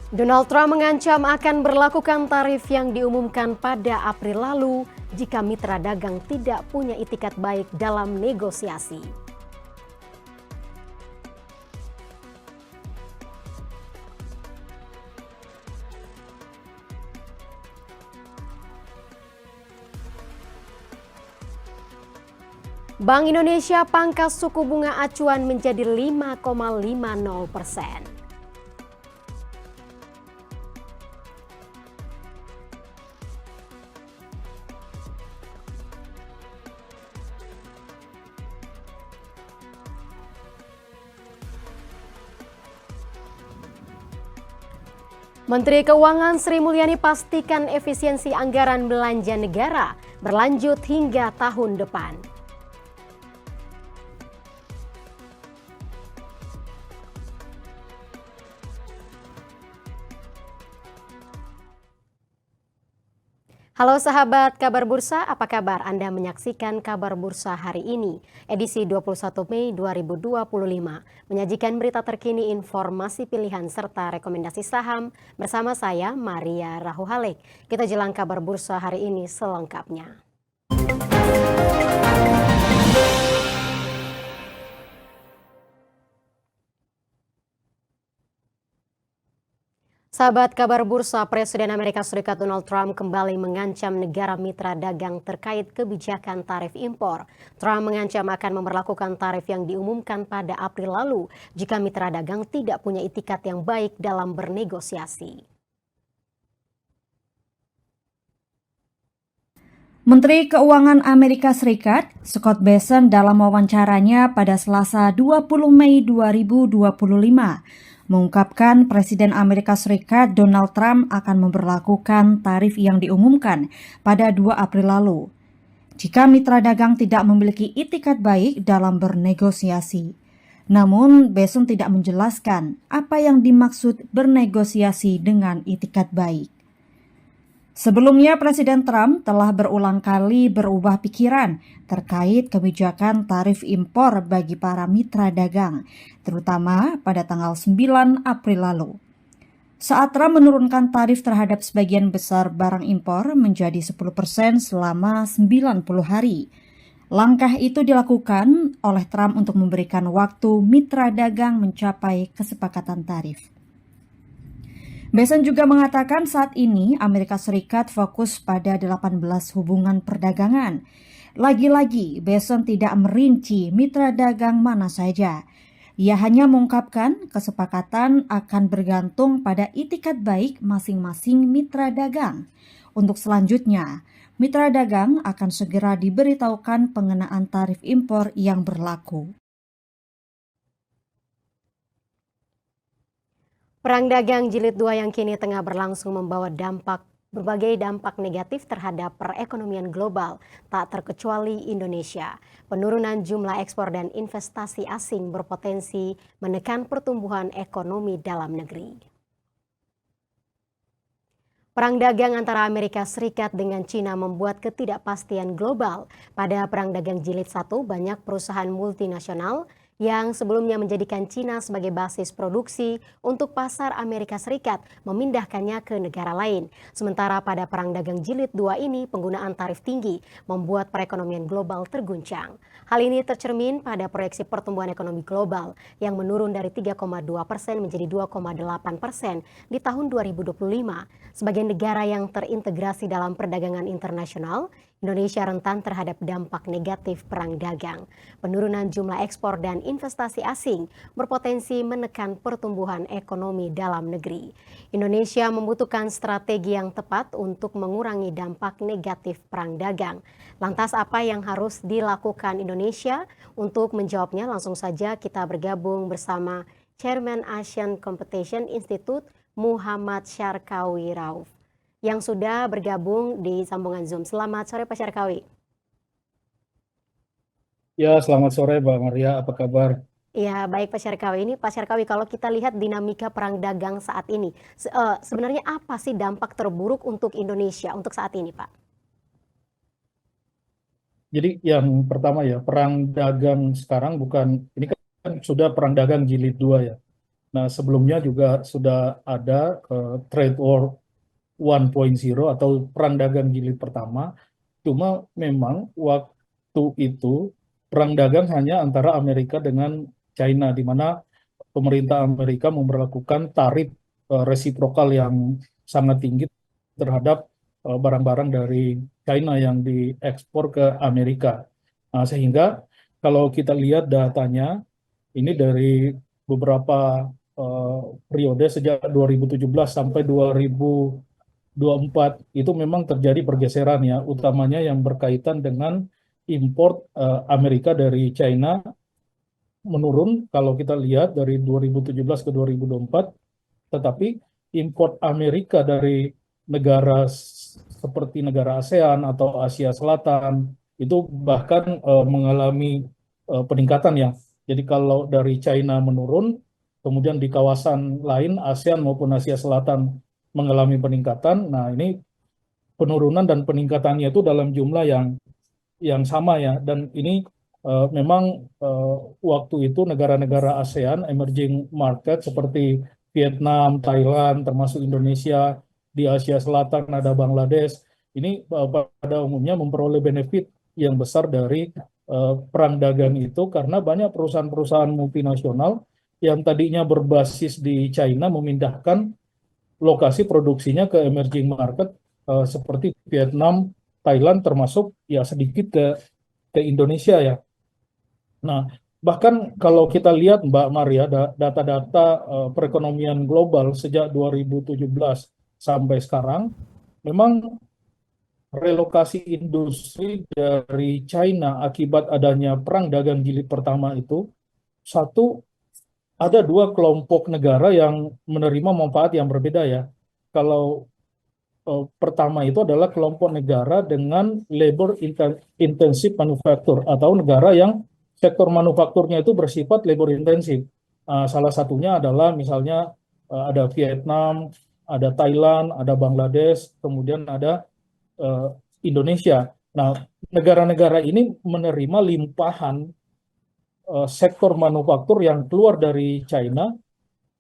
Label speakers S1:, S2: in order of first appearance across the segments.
S1: Donald Trump mengancam akan berlakukan tarif yang diumumkan pada April lalu jika mitra dagang tidak punya itikat baik dalam negosiasi. Bank Indonesia pangkas suku bunga acuan menjadi 5,50%. Menteri Keuangan Sri Mulyani pastikan efisiensi anggaran belanja negara berlanjut hingga tahun depan. Halo sahabat Kabar Bursa, apa kabar? Anda menyaksikan Kabar Bursa hari ini, edisi 21 Mei 2025, menyajikan berita terkini, informasi pilihan, serta rekomendasi saham bersama saya, Maria Rahuhalek. Kita jelang Kabar Bursa hari ini selengkapnya. Sahabat Kabar Bursa, Presiden Amerika Serikat Donald Trump kembali mengancam negara mitra dagang terkait kebijakan tarif impor. Trump mengancam akan memberlakukan tarif yang diumumkan pada April lalu jika mitra dagang tidak punya itikat yang baik dalam bernegosiasi.
S2: Menteri Keuangan Amerika Serikat, Scott Bessent, dalam wawancaranya pada Selasa 20 Mei 2025, mengungkapkan Presiden Amerika Serikat Donald Trump akan memberlakukan tarif yang diumumkan pada 2 April lalu jika mitra dagang tidak memiliki itikat baik dalam bernegosiasi. Namun, Bessent tidak menjelaskan apa yang dimaksud bernegosiasi dengan itikat baik. Sebelumnya, Presiden Trump telah berulang kali berubah pikiran terkait kebijakan tarif impor bagi para mitra dagang, terutama pada tanggal 9 April lalu. Saat Trump menurunkan tarif terhadap sebagian besar barang impor menjadi 10% selama 90 hari. Langkah itu dilakukan oleh Trump untuk memberikan waktu mitra dagang mencapai kesepakatan tarif. Bessent juga mengatakan saat ini Amerika Serikat fokus pada 18 hubungan perdagangan. Lagi-lagi, Bessent tidak merinci mitra dagang mana saja. Ia hanya mengungkapkan kesepakatan akan bergantung pada itikat baik masing-masing mitra dagang. Untuk selanjutnya, mitra dagang akan segera diberitahukan pengenaan tarif impor yang berlaku.
S1: Perang dagang jilid 2 yang kini tengah berlangsung membawa berbagai dampak negatif terhadap perekonomian global, tak terkecuali Indonesia. Penurunan jumlah ekspor dan investasi asing berpotensi menekan pertumbuhan ekonomi dalam negeri. Perang dagang antara Amerika Serikat dengan Cina membuat ketidakpastian global. Pada Perang Dagang Jilid 1, banyak perusahaan multinasional yang sebelumnya menjadikan Cina sebagai basis produksi untuk pasar Amerika Serikat memindahkannya ke negara lain. Sementara pada Perang Dagang Jilid 2 ini penggunaan tarif tinggi membuat perekonomian global terguncang. Hal ini tercermin pada proyeksi pertumbuhan ekonomi global yang menurun dari 3,2% menjadi 2,8% di tahun 2025. Sebagai negara yang terintegrasi dalam perdagangan internasional, Indonesia rentan terhadap dampak negatif perang dagang. Penurunan jumlah ekspor dan investasi asing berpotensi menekan pertumbuhan ekonomi dalam negeri. Indonesia membutuhkan strategi yang tepat untuk mengurangi dampak negatif perang dagang. Lantas apa yang harus dilakukan Indonesia? Untuk menjawabnya langsung saja kita bergabung bersama Chairman Asian Competition Institute Muhammad Syarkawi Rauf yang sudah bergabung di sambungan Zoom. Selamat sore Pak Syarkawi.
S3: Ya, selamat sore Mbak Maria, apa kabar?
S1: Ya, baik Pak Syarkawi. Ini Pak Syarkawi, kalau kita lihat dinamika perang dagang saat ini, sebenarnya apa sih dampak terburuk untuk Indonesia untuk saat ini, Pak?
S3: Jadi yang pertama ya, perang dagang sekarang ini kan sudah perang dagang jilid 2 ya. Nah, sebelumnya juga sudah ada trade war 1.0 atau perang dagang jilid pertama. Cuma memang waktu itu perang dagang hanya antara Amerika dengan China, di mana pemerintah Amerika memberlakukan tarif resiprokal yang sangat tinggi terhadap barang-barang dari China yang diekspor ke Amerika. Nah, sehingga kalau kita lihat datanya, ini dari beberapa periode sejak 2017 sampai 2024 itu memang terjadi pergeseran ya, utamanya yang berkaitan dengan import Amerika dari China menurun kalau kita lihat dari 2017 ke 2024, tetapi import Amerika dari negara seperti negara ASEAN atau Asia Selatan itu bahkan mengalami peningkatan ya. Jadi kalau dari China menurun, kemudian di kawasan lain ASEAN maupun Asia Selatan mengalami peningkatan. Nah, ini penurunan dan peningkatannya itu dalam jumlah yang sama ya, dan ini memang waktu itu negara-negara ASEAN emerging market seperti Vietnam, Thailand, termasuk Indonesia, di Asia Selatan ada Bangladesh, ini pada umumnya memperoleh benefit yang besar dari perang dagang itu karena banyak perusahaan-perusahaan multinasional yang tadinya berbasis di China memindahkan lokasi produksinya ke emerging market seperti Vietnam, Thailand, termasuk ya sedikit ke Indonesia ya. Nah, bahkan kalau kita lihat Mbak Maria, data-data perekonomian global sejak 2017 sampai sekarang, memang relokasi industri dari China akibat adanya perang dagang jilid pertama itu, satu, ada dua kelompok negara yang menerima manfaat yang berbeda ya. Kalau pertama itu adalah kelompok negara dengan labor intensive manufacture atau negara yang sektor manufakturnya itu bersifat labor intensif. Salah satunya adalah misalnya ada Vietnam, ada Thailand, ada Bangladesh, kemudian ada eh, Indonesia. Nah, negara-negara ini menerima limpahan sektor manufaktur yang keluar dari China,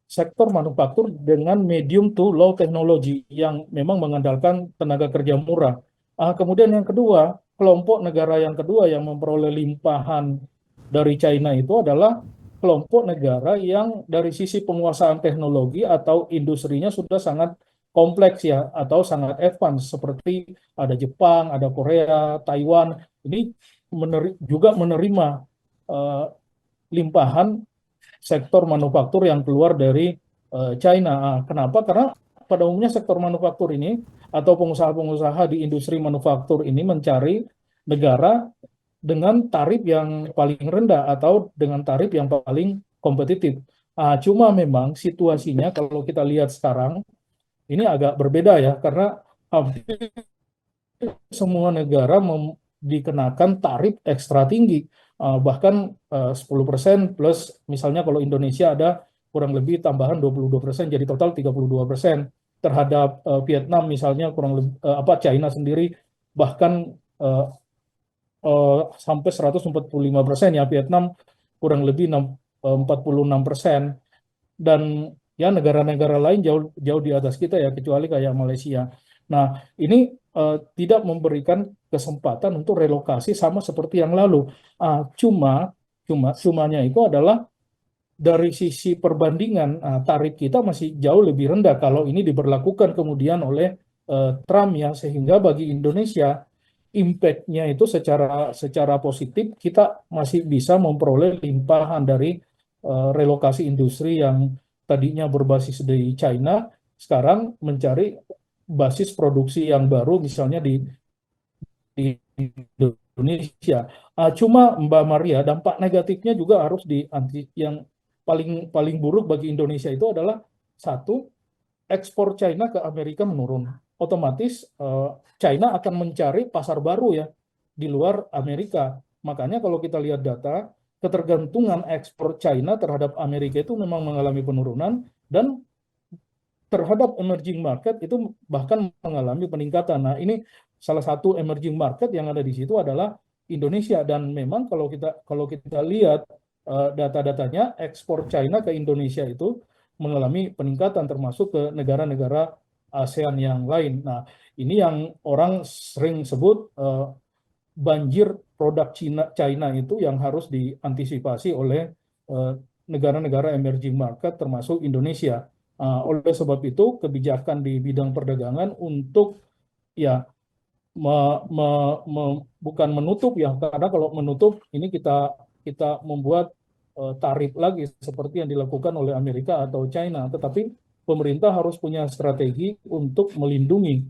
S3: sektor manufaktur dengan medium to low technology yang memang mengandalkan tenaga kerja murah. Kemudian yang kedua, kelompok negara yang kedua yang memperoleh limpahan dari China itu adalah kelompok negara yang dari sisi penguasaan teknologi atau industrinya sudah sangat kompleks ya, atau sangat advance seperti ada Jepang, ada Korea, Taiwan. Ini juga menerima eh, limpahan sektor manufaktur yang keluar dari China. Kenapa? Karena pada umumnya sektor manufaktur ini atau pengusaha-pengusaha di industri manufaktur ini mencari negara dengan tarif yang paling rendah atau dengan tarif yang paling kompetitif. Cuma memang situasinya kalau kita lihat sekarang ini agak berbeda ya, karena hampir semua negara dikenakan tarif ekstra tinggi. Bahkan 10% plus, misalnya kalau Indonesia ada kurang lebih tambahan 22%, jadi total 32%. Terhadap Vietnam misalnya kurang lebih China sendiri bahkan uh, sampai 145% ya, Vietnam kurang lebih 46%, dan ya negara-negara lain jauh jauh di atas kita ya, kecuali kayak Malaysia. Nah, ini tidak memberikan kesempatan untuk relokasi sama seperti yang lalu. Cumanya itu adalah dari sisi perbandingan tarif kita masih jauh lebih rendah kalau ini diberlakukan kemudian oleh Trump ya, sehingga bagi Indonesia impact-nya itu secara positif kita masih bisa memperoleh limpahan dari relokasi industri yang tadinya berbasis di China sekarang mencari basis produksi yang baru misalnya di Indonesia. Cuma Mbak Maria, dampak negatifnya juga harus yang paling paling buruk bagi Indonesia itu adalah satu, ekspor China ke Amerika menurun. Otomatis China akan mencari pasar baru ya di luar Amerika. Makanya kalau kita lihat data, ketergantungan ekspor China terhadap Amerika itu memang mengalami penurunan, dan terhadap emerging market itu bahkan mengalami peningkatan. Nah, ini salah satu emerging market yang ada di situ adalah Indonesia, dan memang kalau kita lihat data-datanya, ekspor China ke Indonesia itu mengalami peningkatan termasuk ke negara-negara ASEAN yang lain. Nah, ini yang orang sering sebut banjir produk China itu yang harus diantisipasi oleh negara-negara emerging market termasuk Indonesia. Oleh sebab itu kebijakan di bidang perdagangan untuk ya bukan menutup ya, karena kalau menutup ini kita membuat tarif lagi seperti yang dilakukan oleh Amerika atau China, tetapi pemerintah harus punya strategi untuk melindungi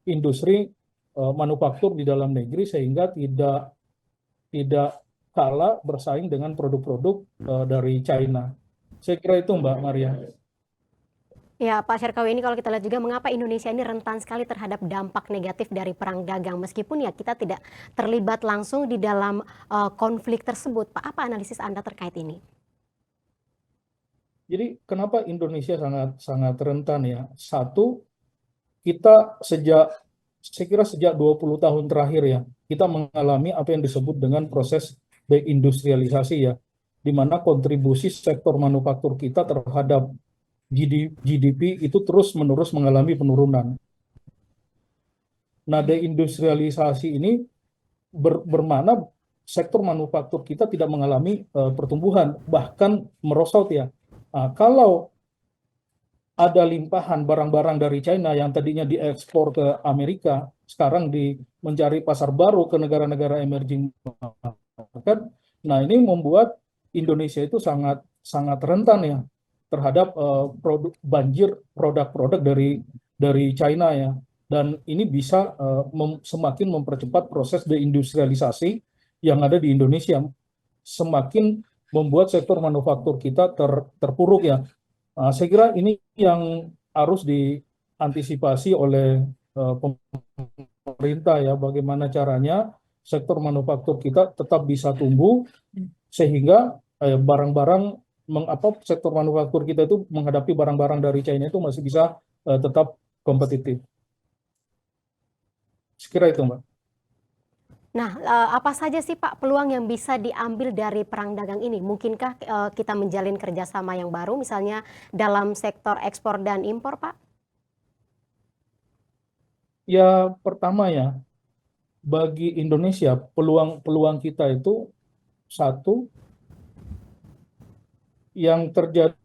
S3: industri manufaktur di dalam negeri sehingga tidak kalah bersaing dengan produk-produk dari China. Saya kira itu Mbak Maria.
S1: Ya, Pak Syarkawi, ini kalau kita lihat juga mengapa Indonesia ini rentan sekali terhadap dampak negatif dari perang dagang meskipun ya kita tidak terlibat langsung di dalam konflik tersebut. Pak, apa analisis Anda terkait ini?
S3: Jadi kenapa Indonesia sangat rentan ya? Satu, kita saya kira sejak 20 tahun terakhir ya, kita mengalami apa yang disebut dengan proses deindustrialisasi ya, di mana kontribusi sektor manufaktur kita terhadap GDP itu terus-menerus mengalami penurunan. Nah, deindustrialisasi ini bermakna sektor manufaktur kita tidak mengalami pertumbuhan, bahkan merosot ya. Nah, kalau ada limpahan barang-barang dari China yang tadinya diekspor ke Amerika, sekarang mencari pasar baru ke negara-negara emerging market. Nah, ini membuat Indonesia itu sangat rentan ya terhadap banjir produk-produk dari China ya. Dan ini bisa semakin mempercepat proses deindustrialisasi yang ada di Indonesia, semakin membuat sektor manufaktur kita terpuruk ya. Saya kira ini yang harus diantisipasi oleh pemerintah ya, bagaimana caranya sektor manufaktur kita tetap bisa tumbuh sehingga barang-barang sektor manufaktur kita itu menghadapi barang-barang dari China itu masih bisa tetap kompetitif. Sekira itu, Mbak.
S1: Nah, apa saja sih Pak peluang yang bisa diambil dari perang dagang ini? Mungkinkah kita menjalin kerjasama yang baru misalnya dalam sektor ekspor dan impor, Pak?
S3: Ya, pertama ya, bagi Indonesia peluang kita itu satu, yang terjadi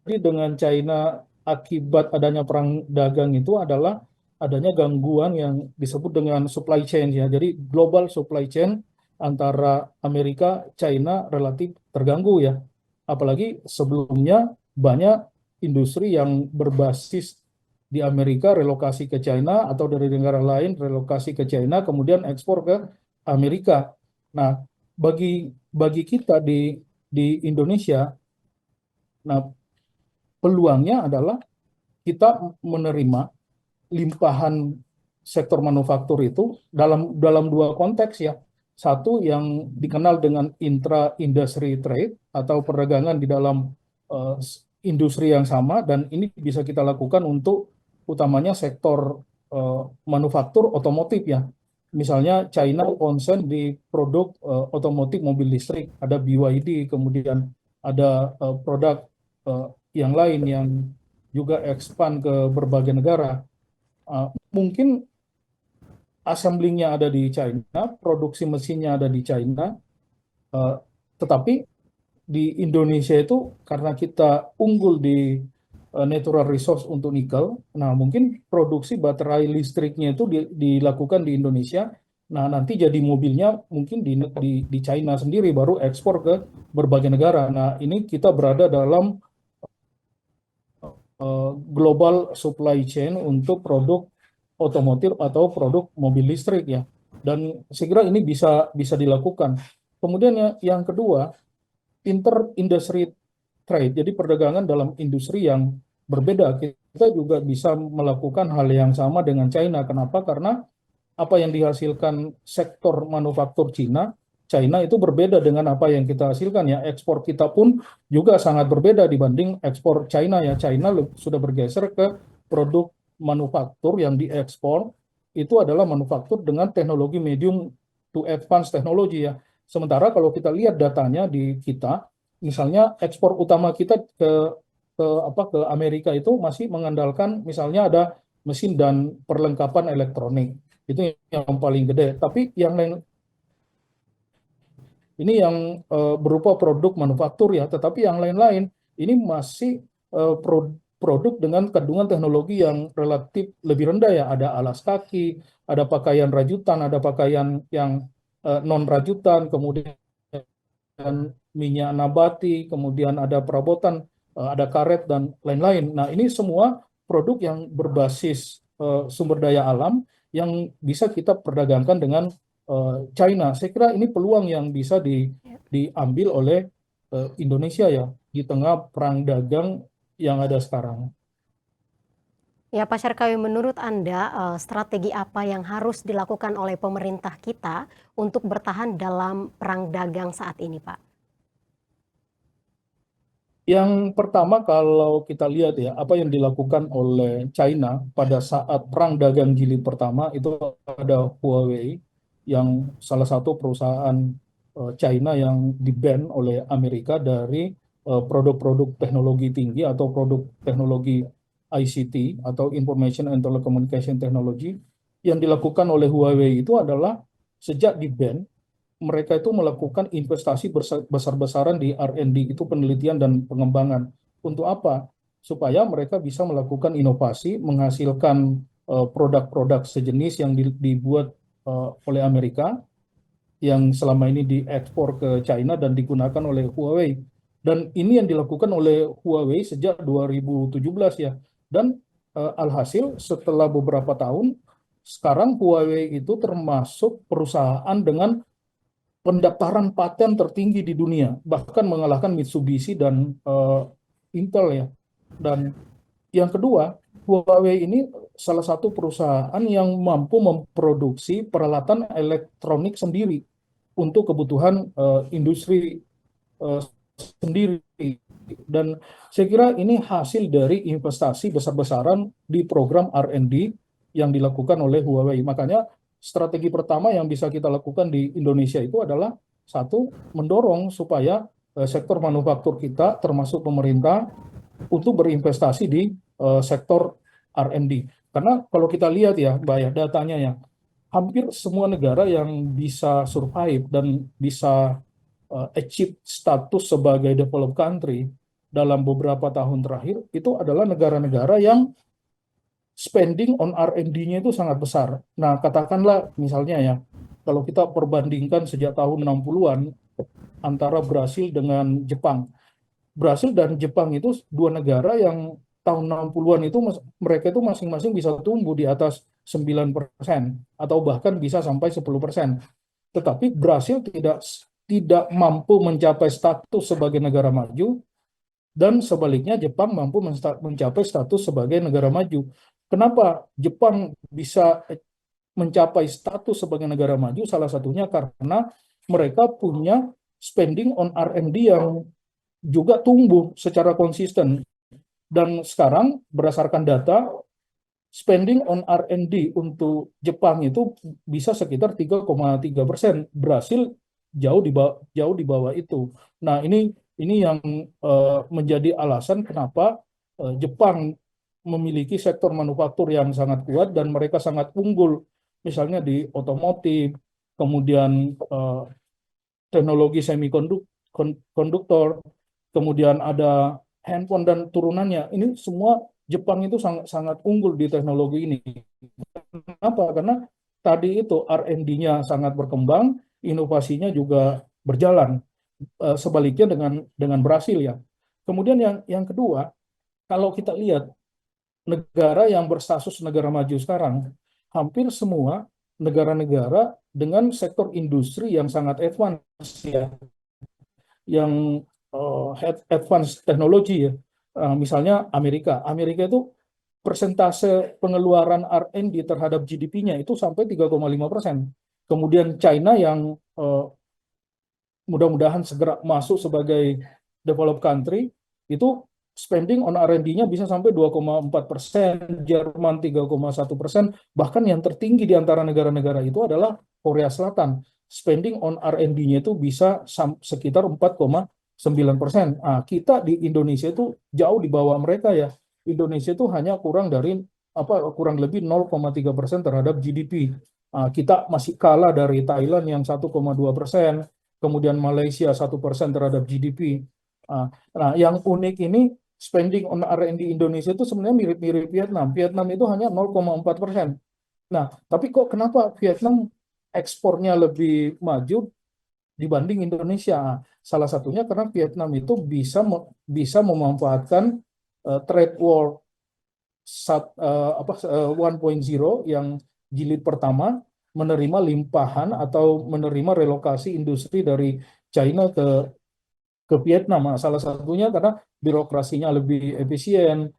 S3: dengan China akibat adanya perang dagang itu adalah adanya gangguan yang disebut dengan supply chain ya. Jadi global supply chain antara Amerika, China relatif terganggu ya. Apalagi sebelumnya banyak industri yang berbasis di Amerika relokasi ke China atau dari negara lain relokasi ke China kemudian ekspor ke Amerika. Nah, bagi kita di Indonesia, nah peluangnya adalah kita menerima limpahan sektor manufaktur itu dalam dua konteks ya. Satu yang dikenal dengan intra-industry trade atau perdagangan di dalam industri yang sama, dan ini bisa kita lakukan untuk utamanya sektor manufaktur otomotif ya. Misalnya China konsen di produk otomotif mobil listrik, ada BYD, kemudian ada produk yang lain yang juga expand ke berbagai negara. Mungkin assemblingnya ada di China, produksi mesinnya ada di China, tetapi di Indonesia itu karena kita unggul di natural resource untuk nikel, nah mungkin produksi baterai listriknya itu dilakukan di Indonesia, nah nanti jadi mobilnya mungkin di China sendiri, baru ekspor ke berbagai negara. Nah ini kita berada dalam global supply chain untuk produk otomotif atau produk mobil listrik ya, dan saya kira ini bisa dilakukan. Kemudian yang kedua, inter-industry trade, jadi perdagangan dalam industri yang berbeda. Kita juga bisa melakukan hal yang sama dengan China. Kenapa? Karena apa yang dihasilkan sektor manufaktur China itu berbeda dengan apa yang kita hasilkan ya. Ekspor kita pun juga sangat berbeda dibanding ekspor China ya. China sudah bergeser ke produk manufaktur yang diekspor itu adalah manufaktur dengan teknologi medium to advanced teknologi ya. Sementara kalau kita lihat datanya di kita, misalnya ekspor utama kita ke ke Amerika itu masih mengandalkan misalnya ada mesin dan perlengkapan elektronik. Itu yang paling gede. Tapi yang lain ini yang berupa produk manufaktur ya, tetapi yang lain-lain ini masih produk dengan kandungan teknologi yang relatif lebih rendah ya. Ada alas kaki, ada pakaian rajutan, ada pakaian yang non rajutan, kemudian minyak nabati, kemudian ada perabotan, ada karet dan lain-lain. Nah, ini semua produk yang berbasis sumber daya alam yang bisa kita perdagangkan dengan China. Saya kira ini peluang yang bisa diambil oleh Indonesia ya di tengah perang dagang yang ada sekarang.
S1: Ya, Pak Syarkawi, menurut Anda strategi apa yang harus dilakukan oleh pemerintah kita untuk bertahan dalam perang dagang saat ini, Pak?
S3: Yang pertama kalau kita lihat ya apa yang dilakukan oleh China pada saat perang dagang jilid pertama itu ada Huawei yang salah satu perusahaan China yang di-ban oleh Amerika dari produk-produk teknologi tinggi atau produk teknologi ICT atau Information and Telecommunication Technology. Yang dilakukan oleh Huawei itu adalah sejak di-ban mereka itu melakukan investasi besar-besaran di R&D, itu penelitian dan pengembangan. Untuk apa? Supaya mereka bisa melakukan inovasi, menghasilkan produk-produk sejenis yang dibuat oleh Amerika, yang selama ini diekspor ke China dan digunakan oleh Huawei. Dan ini yang dilakukan oleh Huawei sejak 2017 ya. Dan alhasil setelah beberapa tahun, sekarang Huawei itu termasuk perusahaan dengan pendaftaran paten tertinggi di dunia, bahkan mengalahkan Mitsubishi dan Intel ya. Dan yang kedua, Huawei ini salah satu perusahaan yang mampu memproduksi peralatan elektronik sendiri untuk kebutuhan industri sendiri. Dan saya kira ini hasil dari investasi besar-besaran di program R&D yang dilakukan oleh Huawei. Makanya strategi pertama yang bisa kita lakukan di Indonesia itu adalah satu, mendorong supaya sektor manufaktur kita termasuk pemerintah untuk berinvestasi di sektor R&D. Karena kalau kita lihat ya, Mbak ya, datanya ya, hampir semua negara yang bisa survive dan bisa achieve status sebagai developed country dalam beberapa tahun terakhir itu adalah negara-negara yang spending on R&D-nya itu sangat besar. Nah, katakanlah misalnya ya, kalau kita perbandingkan sejak tahun 60-an antara Brasil dengan Jepang. Brasil dan Jepang itu dua negara yang tahun 60-an itu mereka itu masing-masing bisa tumbuh di atas 9% atau bahkan bisa sampai 10%. Tetapi Brasil tidak mampu mencapai status sebagai negara maju, dan sebaliknya Jepang mampu mencapai status sebagai negara maju. Kenapa Jepang bisa mencapai status sebagai negara maju? Salah satunya karena mereka punya spending on R&D yang juga tumbuh secara konsisten. Dan sekarang berdasarkan data, spending on R&D untuk Jepang itu bisa sekitar 3,3%. Brasil jauh di bawah itu. Nah, ini yang menjadi alasan kenapa Jepang memiliki sektor manufaktur yang sangat kuat dan mereka sangat unggul, misalnya di otomotif, kemudian teknologi semikonduktor, kemudian ada handphone dan turunannya. Ini semua Jepang itu sangat unggul di teknologi ini. Kenapa? Karena tadi itu R&D-nya sangat berkembang, inovasinya juga berjalan. Sebaliknya dengan Brasil ya. Kemudian yang kedua, kalau kita lihat negara yang berstatus negara maju sekarang, hampir semua negara-negara dengan sektor industri yang sangat advance ya, yang advance teknologi ya. Misalnya Amerika itu persentase pengeluaran R&D terhadap GDP-nya itu sampai 3,5%. Kemudian China yang mudah-mudahan segera masuk sebagai developed country, itu spending on R&D-nya bisa sampai 2,4%, Jerman 3,1%, bahkan yang tertinggi di antara negara-negara itu adalah Korea Selatan. Spending on R&D-nya itu bisa sekitar 9%. Kita di Indonesia itu jauh di bawah mereka ya. Indonesia itu hanya kurang lebih 0,3% terhadap GDP. Kita masih kalah dari Thailand yang 1,2%, kemudian Malaysia 1% terhadap GDP. Nah, yang unik ini spending on R&D Indonesia itu sebenarnya mirip-mirip Vietnam. Vietnam itu hanya 0,4%. Nah, tapi kok kenapa Vietnam ekspornya lebih maju dibanding Indonesia? Salah satunya karena Vietnam itu bisa memanfaatkan trade war 1.0 yang jilid pertama, menerima limpahan atau menerima relokasi industri dari China ke Vietnam. Salah satunya karena birokrasinya lebih efisien,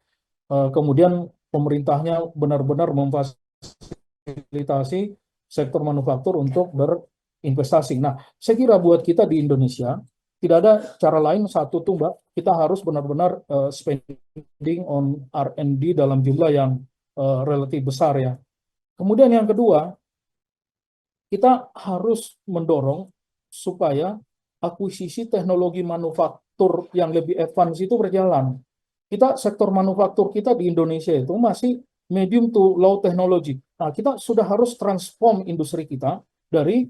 S3: kemudian pemerintahnya benar-benar memfasilitasi sektor manufaktur untuk berinvestasi. Nah, saya kira buat kita di Indonesia tidak ada cara lain satu tuh Mbak, kita harus benar-benar spending on R&D dalam jumlah yang relatif besar ya. Kemudian yang kedua, kita harus mendorong supaya akuisisi teknologi manufaktur yang lebih advance itu berjalan. Sektor manufaktur kita di Indonesia itu masih medium to low technology. Nah, kita sudah harus transform industri kita dari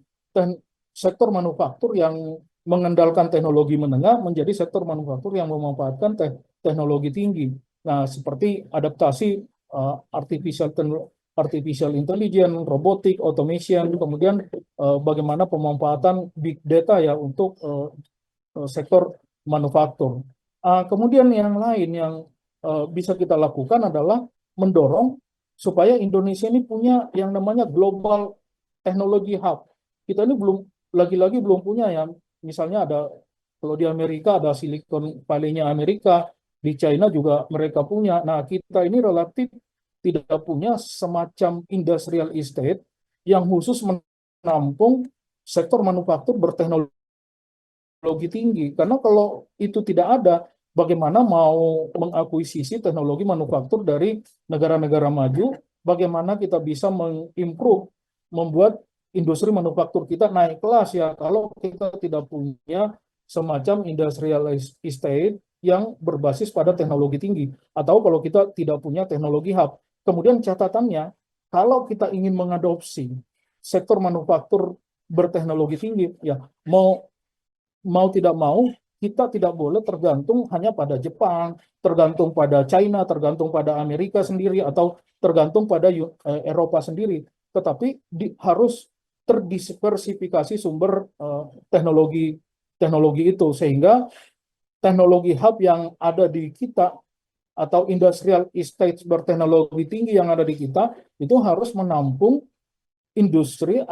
S3: sektor manufaktur yang mengandalkan teknologi menengah menjadi sektor manufaktur yang memanfaatkan teknologi tinggi. Nah, seperti adaptasi artificial intelligence, robotik, automation, kemudian bagaimana pemanfaatan big data ya untuk sektor manufaktur. Kemudian yang lain yang bisa kita lakukan adalah mendorong supaya Indonesia ini punya yang namanya global technology hub. Kita ini lagi-lagi belum punya ya. Misalnya kalau di Amerika ada Silicon Valley-nya Amerika, di China juga mereka punya. Nah, kita ini relatif tidak punya semacam industrial estate yang khusus menampung sektor manufaktur berteknologi tinggi. Karena kalau itu tidak ada, bagaimana mau mengakuisisi teknologi manufaktur dari negara-negara maju, bagaimana kita bisa mengimprove, membuat industri manufaktur kita naik kelas ya, kalau kita tidak punya semacam industrial estate yang berbasis pada teknologi tinggi, atau kalau kita tidak punya teknologi hub. Kemudian catatannya, kalau kita ingin mengadopsi sektor manufaktur berteknologi tinggi, ya mau tidak mau, kita tidak boleh tergantung hanya pada Jepang, tergantung pada China, tergantung pada Amerika sendiri, atau tergantung pada Eropa sendiri. Tetapi harus terdiversifikasi sumber teknologi itu, sehingga teknologi hub yang ada di kita atau industrial estate berteknologi tinggi yang ada di kita itu harus menampung industri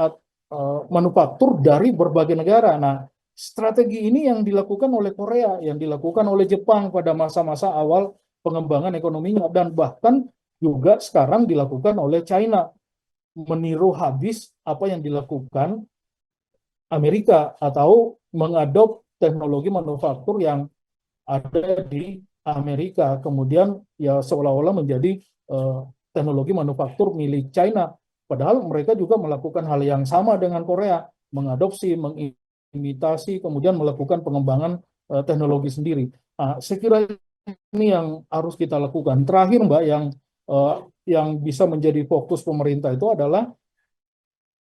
S3: manufaktur dari berbagai negara. Nah, strategi ini yang dilakukan oleh Korea, yang dilakukan oleh Jepang pada masa-masa awal pengembangan ekonominya, dan bahkan juga sekarang dilakukan oleh China, meniru habis apa yang dilakukan Amerika atau mengadop teknologi manufaktur yang ada di Amerika, kemudian ya seolah-olah menjadi teknologi manufaktur milik China. Padahal mereka juga melakukan hal yang sama dengan Korea, mengadopsi, mengimitasi, kemudian melakukan pengembangan teknologi sendiri. Saya kira ini yang harus kita lakukan. Terakhir Mbak, yang bisa menjadi fokus pemerintah itu adalah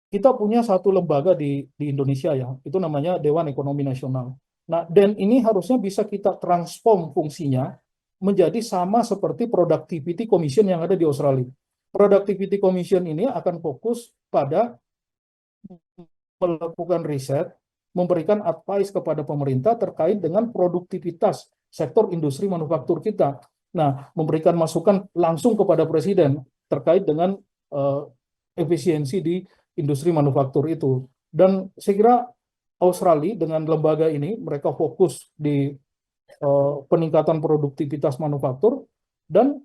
S3: kita punya satu lembaga di Indonesia ya, itu namanya Dewan Ekonomi Nasional. Nah, dan ini harusnya bisa kita transform fungsinya menjadi sama seperti Productivity Commission yang ada di Australia. Productivity Commission ini akan fokus pada melakukan riset, memberikan advice kepada pemerintah terkait dengan produktivitas sektor industri manufaktur kita. Nah, memberikan masukan langsung kepada Presiden terkait dengan efisiensi di industri manufaktur itu. Dan saya kira Australia dengan lembaga ini, mereka fokus di peningkatan produktivitas manufaktur, dan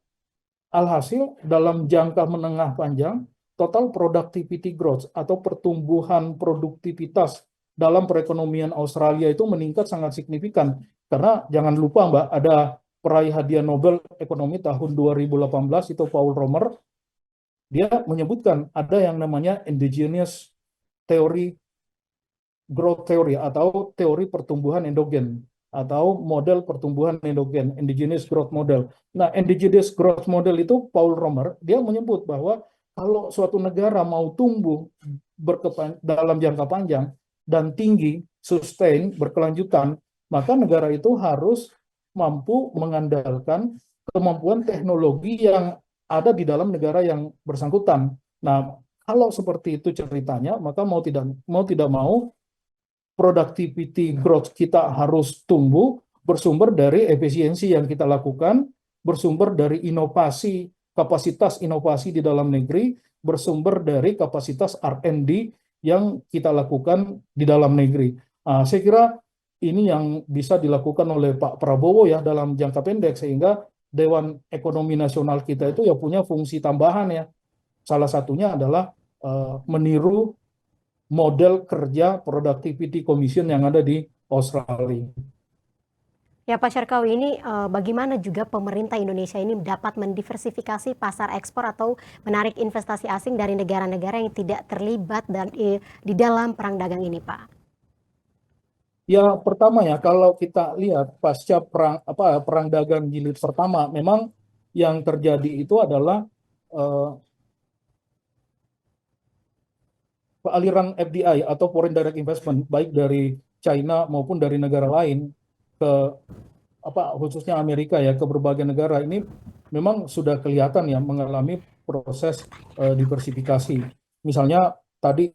S3: alhasil dalam jangka menengah panjang, total productivity growth atau pertumbuhan produktivitas dalam perekonomian Australia itu meningkat sangat signifikan. Karena jangan lupa Mbak, ada peraih hadiah Nobel Ekonomi tahun 2018 itu Paul Romer. Dia menyebutkan ada yang namanya endogenous theory, growth theory, atau teori pertumbuhan endogen. atau model pertumbuhan endogen, indigenous growth model. Nah, indigenous growth model itu Paul Romer, dia menyebut bahwa kalau suatu negara mau tumbuh dalam jangka panjang dan tinggi, sustain, berkelanjutan, maka negara itu harus mampu mengandalkan kemampuan teknologi yang ada di dalam negara yang bersangkutan. Nah, kalau seperti itu ceritanya, maka mau tidak mau productivity growth kita harus tumbuh bersumber dari efisiensi yang kita lakukan, bersumber dari inovasi, kapasitas inovasi di dalam negeri, bersumber dari kapasitas R&D yang kita lakukan di dalam negeri. Saya kira ini yang bisa dilakukan oleh Pak Prabowo ya dalam jangka pendek, sehingga Dewan Ekonomi Nasional kita itu ya punya fungsi tambahan ya. Salah satunya adalah meniru model kerja Productivity Commission yang ada di Australia.
S1: Ya Pak Syarkawi, ini bagaimana juga pemerintah Indonesia ini dapat mendiversifikasi pasar ekspor atau menarik investasi asing dari negara-negara yang tidak terlibat di dalam perang dagang ini, Pak?
S3: Ya, pertama ya, kalau kita lihat pasca perang dagang jilid pertama, memang yang terjadi itu adalah aliran FDI atau foreign direct investment baik dari China maupun dari negara lain ke khususnya Amerika ya, ke berbagai negara ini memang sudah kelihatan ya mengalami proses diversifikasi. Misalnya tadi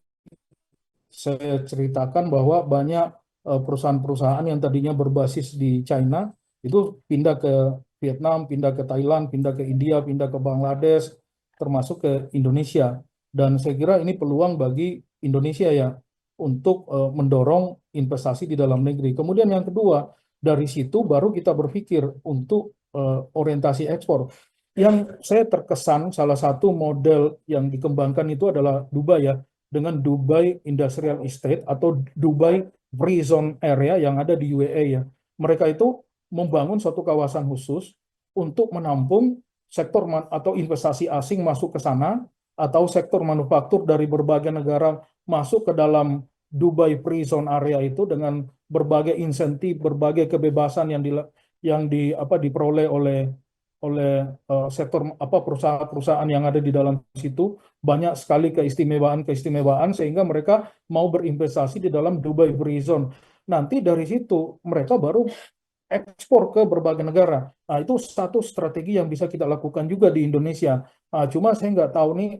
S3: saya ceritakan bahwa banyak perusahaan-perusahaan yang tadinya berbasis di China itu pindah ke Vietnam, pindah ke Thailand, pindah ke India, pindah ke Bangladesh, termasuk ke Indonesia. Dan saya kira ini peluang bagi Indonesia ya untuk mendorong investasi di dalam negeri. Kemudian yang kedua, dari situ baru kita berpikir untuk orientasi ekspor. Yang saya terkesan salah satu model yang dikembangkan itu adalah Dubai ya, dengan Dubai Industrial Estate atau Dubai Free Zone Area yang ada di UAE ya. Mereka itu membangun suatu kawasan khusus untuk menampung sektor atau investasi asing masuk ke sana, atau sektor manufaktur dari berbagai negara masuk ke dalam Dubai Free Zone Area itu dengan berbagai insentif, berbagai kebebasan yang diperoleh oleh sektor perusahaan-perusahaan yang ada di dalam situ, banyak sekali keistimewaan sehingga mereka mau berinvestasi di dalam Dubai Free Zone. Nanti dari situ mereka baru ekspor ke berbagai negara. Nah, itu satu strategi yang bisa kita lakukan juga di Indonesia. Cuma saya nggak tahu nih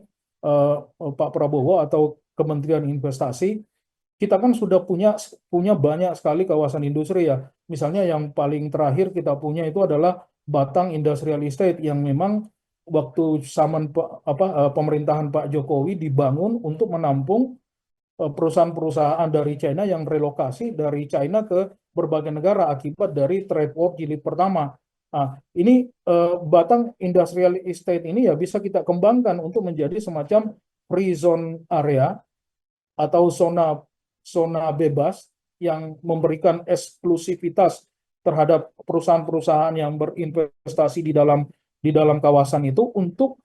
S3: Pak Prabowo atau Kementerian Investasi, kita kan sudah punya banyak sekali kawasan industri ya. Misalnya yang paling terakhir kita punya itu adalah Batang Industrial Estate yang memang waktu zaman pemerintahan Pak Jokowi dibangun untuk menampung perusahaan-perusahaan dari China yang relokasi dari China ke berbagai negara akibat dari trade war jilid pertama. Nah, ini Batang Industrial Estate ini ya bisa kita kembangkan untuk menjadi semacam free zone area atau zona bebas yang memberikan eksklusivitas terhadap perusahaan-perusahaan yang berinvestasi di dalam kawasan itu untuk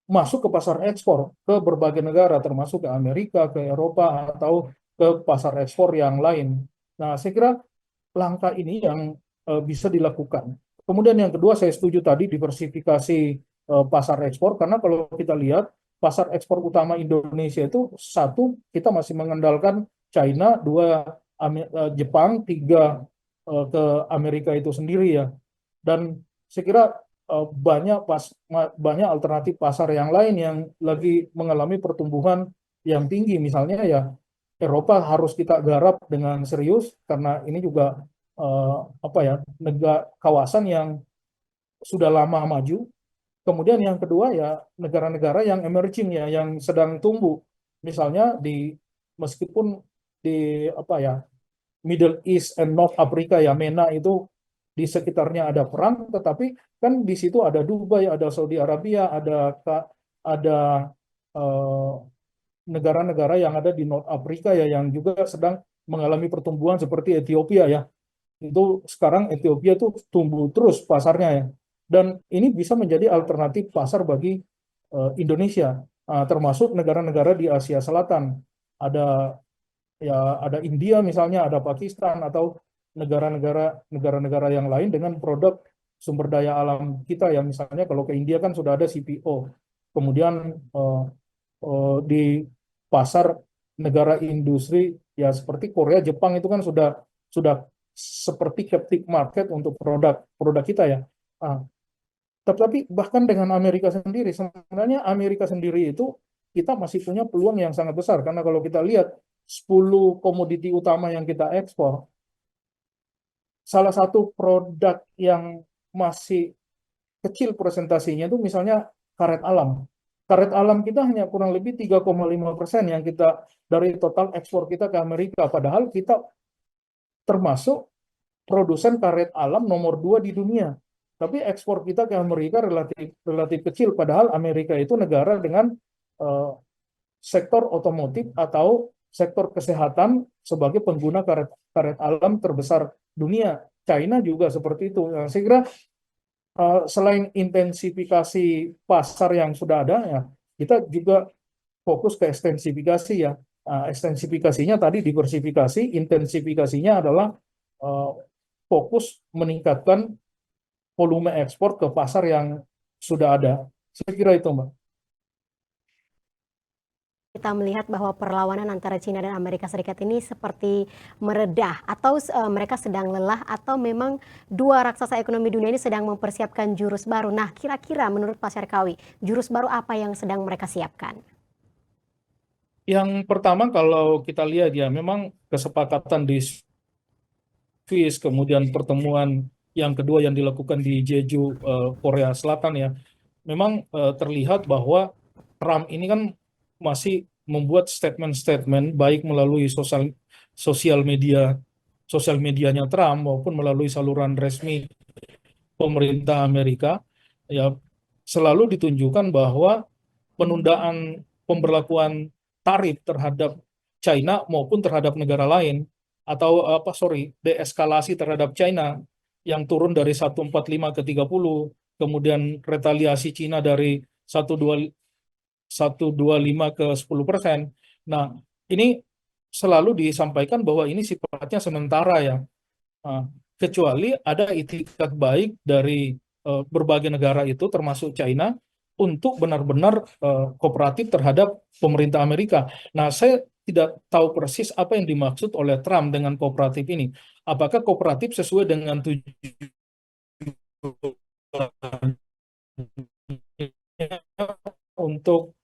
S3: masuk ke pasar ekspor ke berbagai negara, termasuk ke Amerika, ke Eropa, atau ke pasar ekspor yang lain. Nah, saya kira langkah ini yang bisa dilakukan. Kemudian yang kedua, saya setuju tadi diversifikasi pasar ekspor, karena kalau kita lihat pasar ekspor utama Indonesia itu satu, kita masih mengandalkan China, dua Jepang, tiga ke Amerika itu sendiri ya. Dan saya kira banyak alternatif pasar yang lain yang lagi mengalami pertumbuhan yang tinggi. Misalnya ya Eropa harus kita garap dengan serius karena ini juga kawasan yang sudah lama maju. Kemudian yang kedua ya negara-negara yang emerging ya, yang sedang tumbuh. Misalnya meskipun di Middle East and North Africa ya, MENA itu di sekitarnya ada perang, tetapi kan di situ ada Dubai, ada Saudi Arabia, ada negara-negara yang ada di North Africa ya yang juga sedang mengalami pertumbuhan seperti Ethiopia ya. Itu sekarang Ethiopia itu tumbuh terus pasarnya ya. Dan ini bisa menjadi alternatif pasar bagi Indonesia, termasuk negara-negara di Asia Selatan. Ada India misalnya, ada Pakistan, atau negara-negara yang lain dengan produk sumber daya alam kita ya. Misalnya kalau ke India kan sudah ada CPO, kemudian di pasar negara industri ya seperti Korea, Jepang itu kan sudah seperti captive market untuk produk kita ya. Ah, tetapi bahkan dengan Amerika sendiri, sebenarnya Amerika sendiri itu kita masih punya peluang yang sangat besar. Karena kalau kita lihat 10 komoditi utama yang kita ekspor, salah satu produk yang masih kecil presentasinya itu misalnya karet alam. Karet alam kita hanya kurang lebih 3,5% yang kita dari total ekspor kita ke Amerika. Padahal kita termasuk produsen karet alam nomor 2 di dunia. Tapi ekspor kita ke Amerika relatif kecil, padahal Amerika itu negara dengan uh, sektor otomotif atau sektor kesehatan sebagai pengguna karet alam terbesar dunia. China juga seperti itu. Nah, saya kira selain intensifikasi pasar yang sudah ada, ya, kita juga fokus ke ekstensifikasi ya. Ekstensifikasinya tadi diversifikasi, intensifikasinya adalah uh, fokus meningkatkan volume ekspor ke pasar yang sudah ada. Saya kira itu, Mbak.
S1: Kita melihat bahwa perlawanan antara China dan Amerika Serikat ini seperti meredah atau mereka sedang lelah atau memang dua raksasa ekonomi dunia ini sedang mempersiapkan jurus baru. Nah, kira-kira menurut Pak Syarkawi, jurus baru apa yang sedang mereka siapkan?
S3: Yang pertama kalau kita lihat ya, memang kesepakatan di Swiss, kemudian pertemuan yang kedua yang dilakukan di Jeju, Korea Selatan ya, memang terlihat bahwa Trump ini kan masih membuat statement-statement baik melalui sosial medianya Trump maupun melalui saluran resmi pemerintah Amerika ya, selalu ditunjukkan bahwa penundaan pemberlakuan tarif terhadap China maupun terhadap negara lain atau deeskalasi terhadap China yang turun dari 145 ke 30, kemudian retaliasi China dari 125 ke 10%. Nah, ini selalu disampaikan bahwa ini sifatnya sementara ya. Nah, kecuali ada itikat baik dari berbagai negara itu termasuk China untuk benar-benar kooperatif terhadap pemerintah Amerika. Nah, saya tidak tahu persis apa yang dimaksud oleh Trump dengan kooperatif ini. Apakah kooperatif sesuai dengan tujuan untuk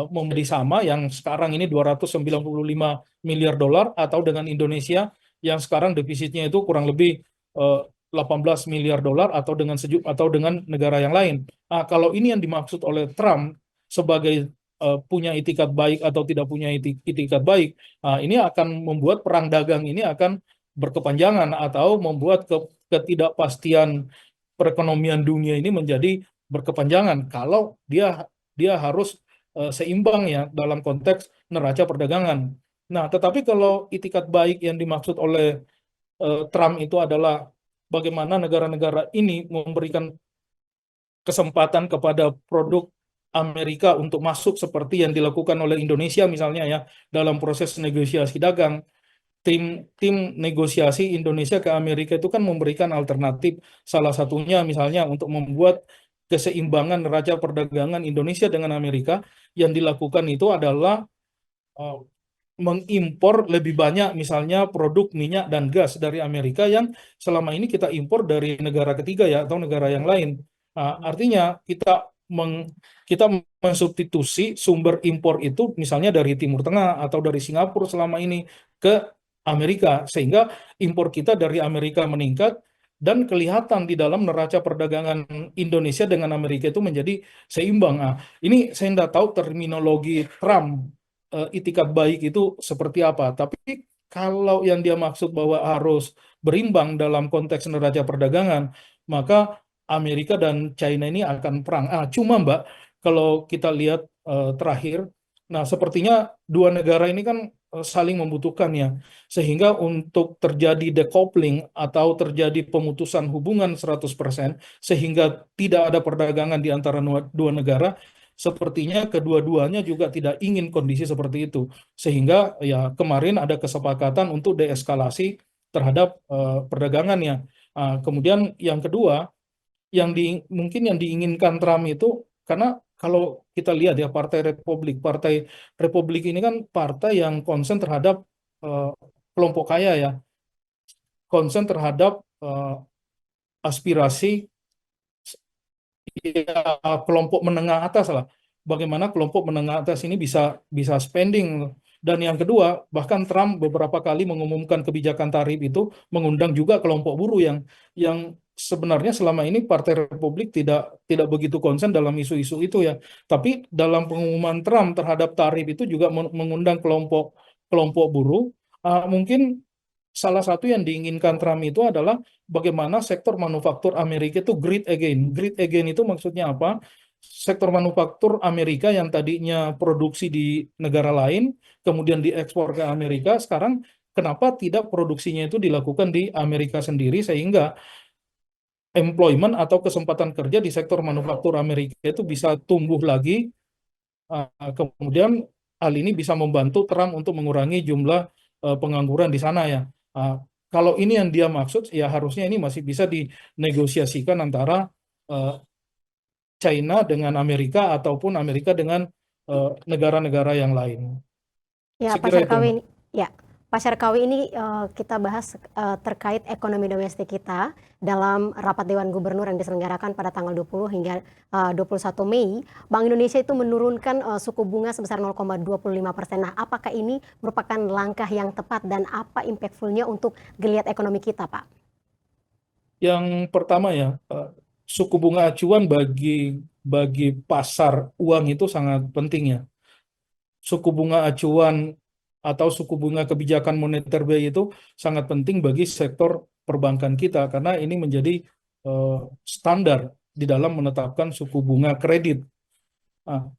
S3: memberi sama yang sekarang ini 295 miliar dolar atau dengan Indonesia yang sekarang defisitnya itu kurang lebih 18 miliar dolar atau dengan negara yang lain. Nah, kalau ini yang dimaksud oleh Trump sebagai punya itikat baik atau tidak punya itikat baik, nah, ini akan membuat perang dagang ini akan berkepanjangan atau membuat ketidakpastian perekonomian dunia ini menjadi berkepanjangan kalau dia harus seimbang ya dalam konteks neraca perdagangan. Nah, tetapi kalau itikat baik yang dimaksud oleh Trump itu adalah bagaimana negara-negara ini memberikan kesempatan kepada produk Amerika untuk masuk seperti yang dilakukan oleh Indonesia misalnya ya dalam proses negosiasi dagang. Tim negosiasi Indonesia ke Amerika itu kan memberikan alternatif, salah satunya misalnya untuk membuat keseimbangan neraca perdagangan Indonesia dengan Amerika. Yang dilakukan itu adalah uh, mengimpor lebih banyak misalnya produk minyak dan gas dari Amerika yang selama ini kita impor dari negara ketiga ya atau negara yang lain. Artinya kita mensubstitusi sumber impor itu misalnya dari Timur Tengah atau dari Singapura selama ini ke Amerika, sehingga impor kita dari Amerika meningkat dan kelihatan di dalam neraca perdagangan Indonesia dengan Amerika itu menjadi seimbang. Ini saya tidak tahu terminologi Trump itikat baik itu seperti apa, tapi kalau yang dia maksud bahwa harus berimbang dalam konteks neraca perdagangan, maka Amerika dan China ini akan perang. Cuma Mbak, kalau kita lihat terakhir, nah sepertinya dua negara ini kan saling membutuhkan ya, sehingga untuk terjadi decoupling atau terjadi pemutusan hubungan 100%, sehingga tidak ada perdagangan di antara dua negara, sepertinya kedua-duanya juga tidak ingin kondisi seperti itu. Sehingga ya kemarin ada kesepakatan untuk deeskalasi terhadap perdagangannya. Kemudian yang kedua, mungkin yang diinginkan Trump itu, karena kalau kita lihat ya Partai Republik ini kan partai yang konsen terhadap eh, kelompok kaya ya, konsen terhadap aspirasi ya, kelompok menengah atas lah. Bagaimana kelompok menengah atas ini bisa bisa spending. Dan yang kedua, bahkan Trump beberapa kali mengumumkan kebijakan tarif itu mengundang juga kelompok buruh yang sebenarnya selama ini Partai Republik tidak begitu konsen dalam isu-isu itu ya. Tapi dalam pengumuman Trump terhadap tarif itu juga mengundang kelompok kelompok buruh. Mungkin salah satu yang diinginkan Trump itu adalah bagaimana sektor manufaktur Amerika itu great again. Great again itu maksudnya apa? Sektor manufaktur Amerika yang tadinya produksi di negara lain, kemudian diekspor ke Amerika, sekarang kenapa tidak produksinya itu dilakukan di Amerika sendiri, sehingga employment atau kesempatan kerja di sektor manufaktur Amerika itu bisa tumbuh lagi. Kemudian hal ini bisa membantu Trump untuk mengurangi jumlah pengangguran di sana ya. Uh, Kalau ini yang dia maksud, ya harusnya ini masih bisa dinegosiasikan antara China dengan Amerika ataupun Amerika dengan negara-negara yang lain.
S1: Ya,
S3: Saya
S1: Pak
S3: kira itu,
S1: Syarkawi
S3: Mbak.
S1: ini, ya, Pak Syarkawi ini kita bahas terkait ekonomi domestik kita dalam rapat Dewan Gubernur yang diselenggarakan pada tanggal 20 hingga 21 Mei. Bank Indonesia itu menurunkan suku bunga sebesar 0,25%. Nah, apakah ini merupakan langkah yang tepat dan apa impactful-nya untuk geliat ekonomi kita, Pak?
S3: Yang pertama ya, suku bunga acuan bagi pasar uang itu sangat penting ya. Suku bunga acuan atau suku bunga kebijakan moneter BI itu sangat penting bagi sektor perbankan kita, karena ini menjadi standar di dalam menetapkan suku bunga kredit.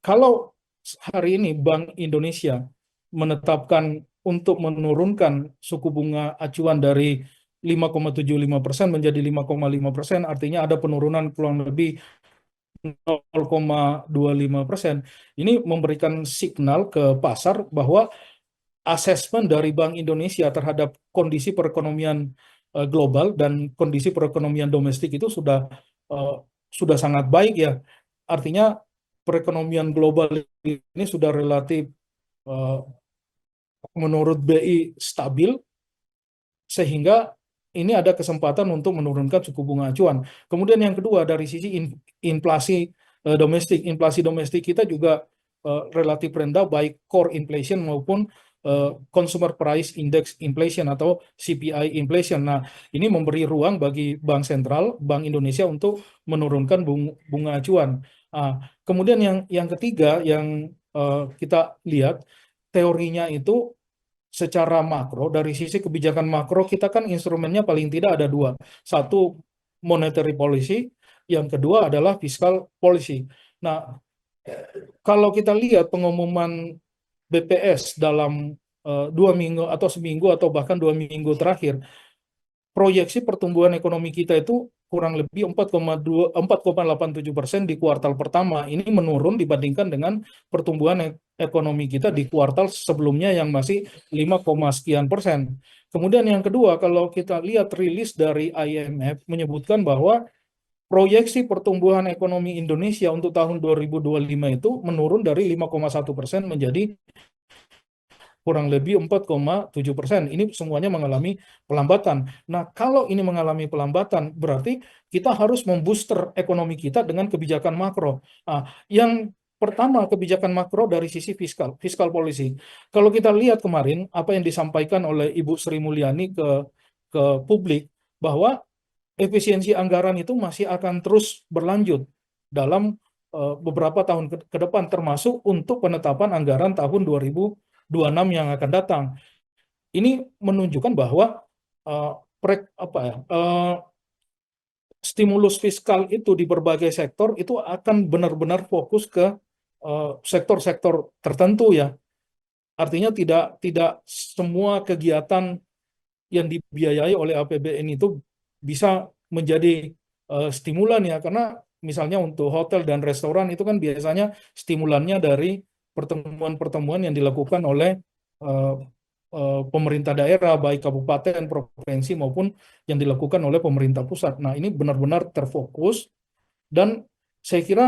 S3: Kalau hari ini Bank Indonesia menetapkan untuk menurunkan suku bunga acuan dari 5,75% menjadi 5,5%, artinya ada penurunan kurang lebih 0,25%. Ini memberikan signal ke pasar bahwa asesmen dari Bank Indonesia terhadap kondisi perekonomian global dan kondisi perekonomian domestik itu sudah sangat baik ya. Artinya perekonomian global ini sudah relatif eh, menurut BI stabil, sehingga ini ada kesempatan untuk menurunkan suku bunga acuan. Kemudian yang kedua, dari sisi inflasi inflasi domestik kita juga relatif rendah, baik core inflation maupun consumer price index inflation atau CPI inflation. Nah, ini memberi ruang bagi Bank Sentral, Bank Indonesia untuk menurunkan bunga acuan. Kemudian yang ketiga yang kita lihat teorinya itu secara makro, dari sisi kebijakan makro kita kan instrumennya paling tidak ada dua. Satu, monetary policy, yang kedua adalah fiscal policy. Nah, kalau kita lihat pengumuman BPS dalam 2 minggu atau seminggu atau bahkan 2 minggu terakhir, proyeksi pertumbuhan ekonomi kita itu kurang lebih 4,87% di kuartal pertama. Ini menurun dibandingkan dengan pertumbuhan ekonomi kita di kuartal sebelumnya yang masih 5, sekian persen. Kemudian yang kedua, kalau kita lihat rilis dari IMF menyebutkan bahwa proyeksi pertumbuhan ekonomi Indonesia untuk tahun 2025 itu menurun dari 5,1% menjadi kurang lebih 4,7%. Ini semuanya mengalami pelambatan. Nah, kalau ini mengalami pelambatan, berarti kita harus membooster ekonomi kita dengan kebijakan makro. Yang pertama, kebijakan makro dari sisi fiscal policy. Kalau kita lihat kemarin, apa yang disampaikan oleh Ibu Sri Mulyani ke publik, bahwa efisiensi anggaran itu masih akan terus berlanjut dalam beberapa tahun ke depan, termasuk untuk penetapan anggaran tahun 2026 yang akan datang. Ini menunjukkan bahwa stimulus fiskal itu di berbagai sektor itu akan benar-benar fokus ke sektor-sektor tertentu ya. Artinya tidak semua kegiatan yang dibiayai oleh APBN itu bisa menjadi stimulan ya, karena misalnya untuk hotel dan restoran itu kan biasanya stimulannya dari pertemuan-pertemuan yang dilakukan oleh pemerintah daerah, baik kabupaten, provinsi maupun yang dilakukan oleh pemerintah pusat. Nah, ini benar-benar terfokus dan saya kira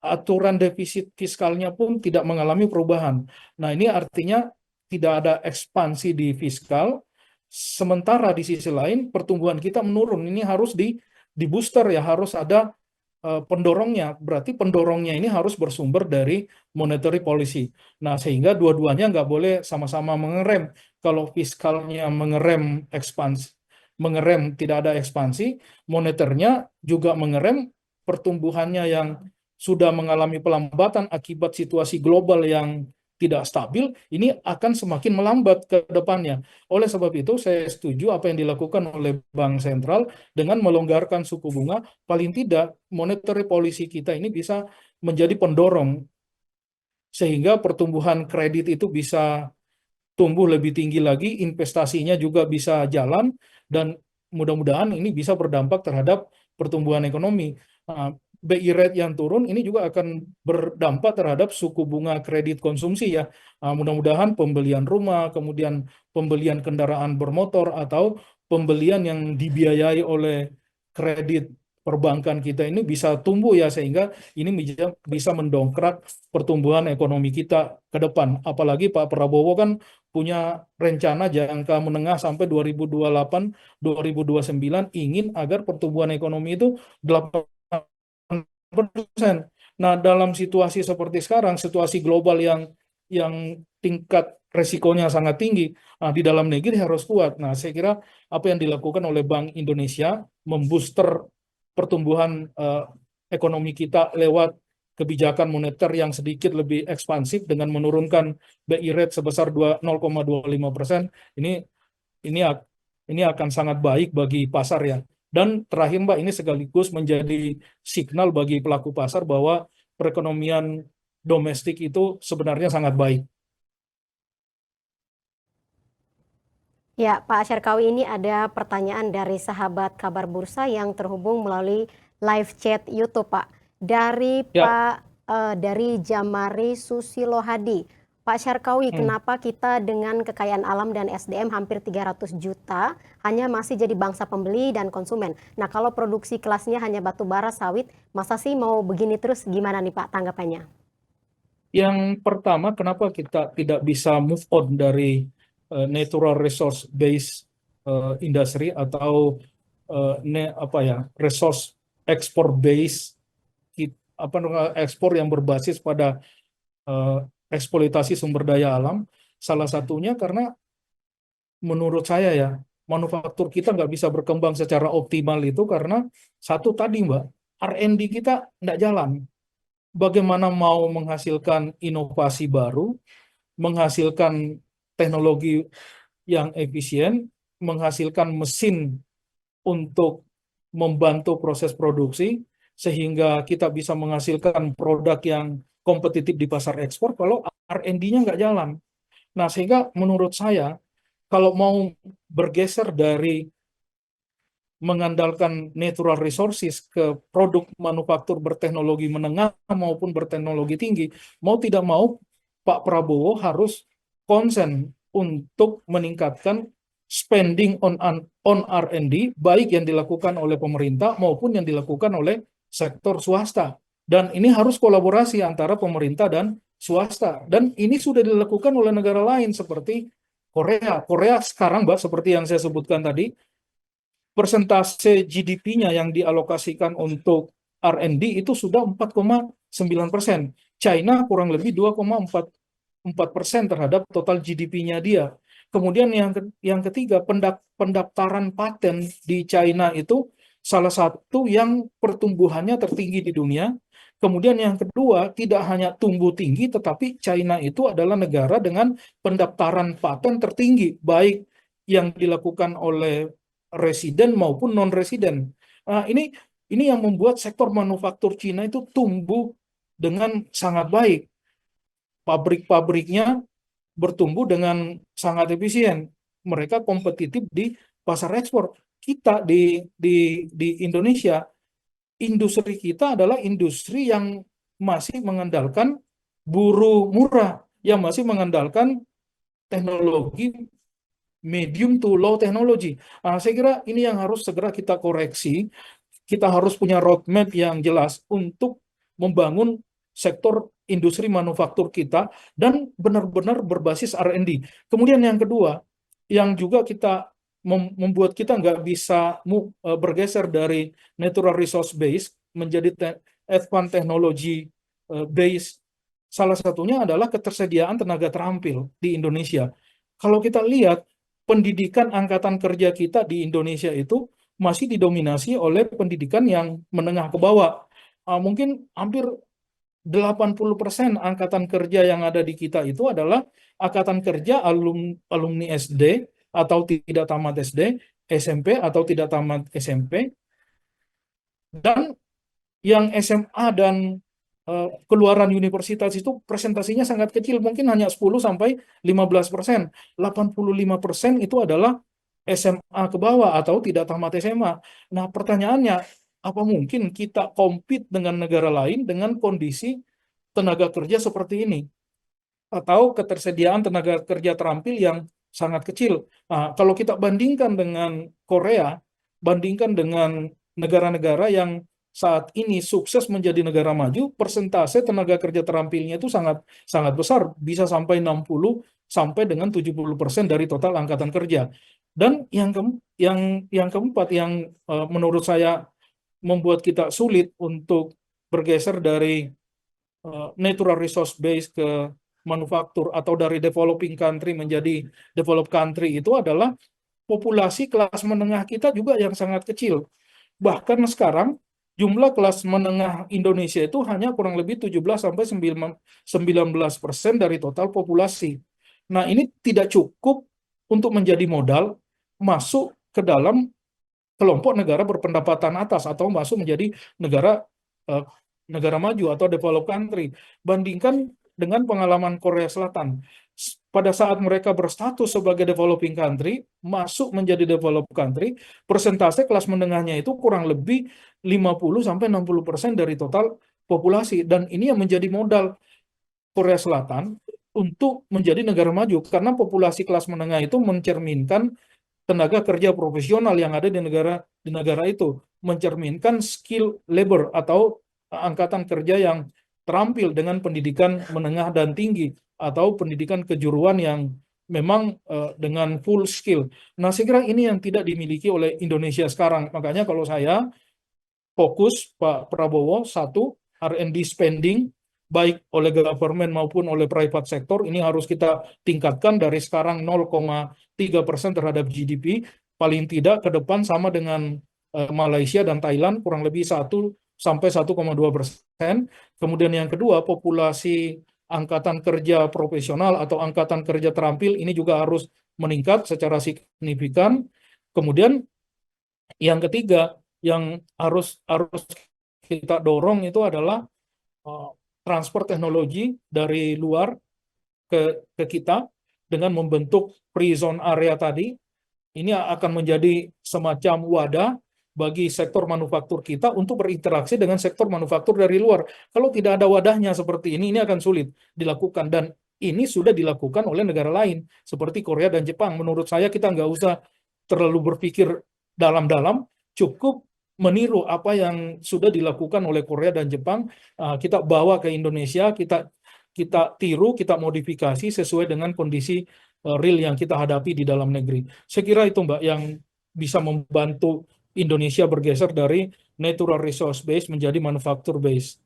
S3: aturan defisit fiskalnya pun tidak mengalami perubahan. Nah, ini artinya tidak ada ekspansi di fiskal, sementara di sisi lain pertumbuhan kita menurun. Ini harus di booster ya, harus ada pendorongnya. Berarti pendorongnya ini harus bersumber dari monetary policy. Nah, sehingga dua-duanya nggak boleh sama-sama mengerem. Kalau fiskalnya mengerem ekspansi, mengerem tidak ada ekspansi, moneternya juga mengerem pertumbuhannya yang sudah mengalami pelambatan akibat situasi global yang tidak stabil, ini akan semakin melambat ke depannya. Oleh sebab itu, saya setuju apa yang dilakukan oleh Bank Sentral dengan melonggarkan suku bunga, paling tidak monetary policy kita ini bisa menjadi pendorong, sehingga pertumbuhan kredit itu bisa tumbuh lebih tinggi lagi, investasinya juga bisa jalan, dan mudah-mudahan ini bisa berdampak terhadap pertumbuhan ekonomi. BI rate yang turun ini juga akan berdampak terhadap suku bunga kredit konsumsi ya. Mudah-mudahan pembelian rumah, kemudian pembelian kendaraan bermotor, atau pembelian yang dibiayai oleh kredit perbankan kita ini bisa tumbuh ya, sehingga ini bisa mendongkrak pertumbuhan ekonomi kita ke depan. Apalagi Pak Prabowo kan punya rencana jangka menengah sampai 2028-2029 ingin agar pertumbuhan ekonomi itu 8%. Nah, dalam situasi seperti sekarang, situasi global yang tingkat resikonya sangat tinggi, nah, di dalam negeri harus kuat. Nah, saya kira apa yang dilakukan oleh Bank Indonesia membooster pertumbuhan ekonomi kita lewat kebijakan moneter yang sedikit lebih ekspansif dengan menurunkan BI rate sebesar 0,25%, ini ini akan sangat baik bagi pasar ya. Dan terakhir Mbak, ini sekaligus menjadi signal bagi pelaku pasar bahwa perekonomian domestik itu sebenarnya sangat baik.
S1: Ya, Pak Syarkawi, ini ada pertanyaan dari sahabat kabar bursa yang terhubung melalui live chat YouTube, Pak.
S3: Ya,
S1: Dari Jamari Susilo Hadi. Pak Syarkawi,
S3: hmm.
S1: kenapa kita dengan kekayaan alam dan SDM hampir 300 juta hanya masih jadi bangsa pembeli dan konsumen? Nah, kalau produksi kelasnya hanya batu bara sawit, masa sih mau begini terus? Gimana nih Pak tanggapannya?
S3: Yang pertama, kenapa kita tidak bisa move on dari natural resource based industry, atau apa ya, resource export base, apa ekspor yang berbasis pada eh, eksploitasi sumber daya alam. Salah satunya karena menurut saya ya, manufaktur kita nggak bisa berkembang secara optimal itu karena satu tadi Mbak, R&D kita nggak jalan. Bagaimana mau menghasilkan inovasi baru, menghasilkan teknologi yang efisien, menghasilkan mesin untuk membantu proses produksi, sehingga kita bisa menghasilkan produk yang kompetitif di pasar ekspor kalau R&D-nya nggak jalan. Nah, sehingga menurut saya, kalau mau bergeser dari mengandalkan natural resources ke produk manufaktur berteknologi menengah maupun berteknologi tinggi, mau tidak mau Pak Prabowo harus konsen untuk meningkatkan spending on R&D, baik yang dilakukan oleh pemerintah maupun yang dilakukan oleh sektor swasta. Dan ini harus kolaborasi antara pemerintah dan swasta. Dan ini sudah dilakukan oleh negara lain seperti Korea. Korea sekarang, Mbak, seperti yang saya sebutkan tadi, persentase GDP-nya yang dialokasikan untuk R&D itu sudah 4,9%. China kurang lebih 2,4% terhadap total GDP-nya dia. Kemudian yang ketiga, pendaftaran paten di China itu salah satu yang pertumbuhannya tertinggi di dunia. Kemudian yang kedua, tidak hanya tumbuh tinggi, tetapi China itu adalah negara dengan pendaftaran paten tertinggi, baik yang dilakukan oleh residen maupun non-residen. Nah, ini yang membuat sektor manufaktur Cina itu tumbuh dengan sangat baik. Pabrik-pabriknya bertumbuh dengan sangat efisien. Mereka kompetitif di pasar ekspor. Kita di Indonesia, industri kita adalah industri yang masih mengandalkan buruh murah, yang masih mengandalkan teknologi medium to low technology. Saya kira ini yang harus segera kita koreksi. Kita harus punya roadmap yang jelas untuk membangun sektor industri manufaktur kita dan benar-benar berbasis R&D. Kemudian yang kedua, yang juga kita membuat kita nggak bisa bergeser dari natural resource base menjadi advanced technology base. Salah satunya adalah ketersediaan tenaga terampil di Indonesia. Kalau kita lihat pendidikan angkatan kerja kita di Indonesia itu masih didominasi oleh pendidikan yang menengah ke bawah. Mungkin hampir 80% angkatan kerja yang ada di kita itu adalah angkatan kerja alumni SD atau tidak tamat SD, SMP atau tidak tamat SMP, dan yang SMA dan keluaran universitas itu presentasinya sangat kecil, mungkin hanya 10-15%. 85% itu adalah SMA ke bawah atau tidak tamat SMA. Nah, pertanyaannya, apa mungkin kita compete dengan negara lain dengan kondisi tenaga kerja seperti ini? Atau ketersediaan tenaga kerja terampil yang sangat kecil. Nah, kalau kita bandingkan dengan Korea, bandingkan dengan negara-negara yang saat ini sukses menjadi negara maju, persentase tenaga kerja terampilnya itu sangat sangat besar, bisa sampai 60 sampai dengan 70% dari total angkatan kerja. Dan yang keempat yang menurut saya membuat kita sulit untuk bergeser dari natural resource base ke manufaktur atau dari developing country menjadi developed country itu adalah populasi kelas menengah kita juga yang sangat kecil. Bahkan sekarang jumlah kelas menengah Indonesia itu hanya kurang lebih 17-19% dari total populasi. Nah, ini tidak cukup untuk menjadi modal masuk ke dalam kelompok negara berpendapatan atas atau masuk menjadi negara negara maju atau developed country. Bandingkan dengan pengalaman Korea Selatan. Pada saat mereka berstatus sebagai developing country, masuk menjadi developed country, persentase kelas menengahnya itu kurang lebih 50-60% dari total populasi. Dan ini yang menjadi modal Korea Selatan untuk menjadi negara maju, karena populasi kelas menengah itu mencerminkan tenaga kerja profesional yang ada di negara itu, mencerminkan skill labor atau angkatan kerja yang terampil dengan pendidikan menengah dan tinggi atau pendidikan kejuruan yang memang dengan full skill. Nah, saya kira ini yang tidak dimiliki oleh Indonesia sekarang. Makanya kalau saya fokus Pak Prabowo, satu, R&D spending baik oleh government maupun oleh private sector ini harus kita tingkatkan dari sekarang 0,3% terhadap GDP, paling tidak ke depan sama dengan Malaysia dan Thailand kurang lebih 1-1,2%. Kemudian yang kedua, populasi angkatan kerja profesional atau angkatan kerja terampil ini juga harus meningkat secara signifikan. Kemudian yang ketiga yang harus kita dorong itu adalah transfer teknologi dari luar ke kita dengan membentuk free zone area tadi. Ini akan menjadi semacam wadah bagi sektor manufaktur kita untuk berinteraksi dengan sektor manufaktur dari luar. Kalau tidak ada wadahnya seperti ini akan sulit dilakukan. Dan ini sudah dilakukan oleh negara lain, seperti Korea dan Jepang. Menurut saya kita nggak usah terlalu berpikir dalam-dalam, cukup meniru apa yang sudah dilakukan oleh Korea dan Jepang, kita bawa ke Indonesia, kita tiru, kita modifikasi sesuai dengan kondisi real yang kita hadapi di dalam negeri. Saya kira itu Mbak yang bisa membantu Indonesia bergeser dari natural resource base menjadi manufacture base.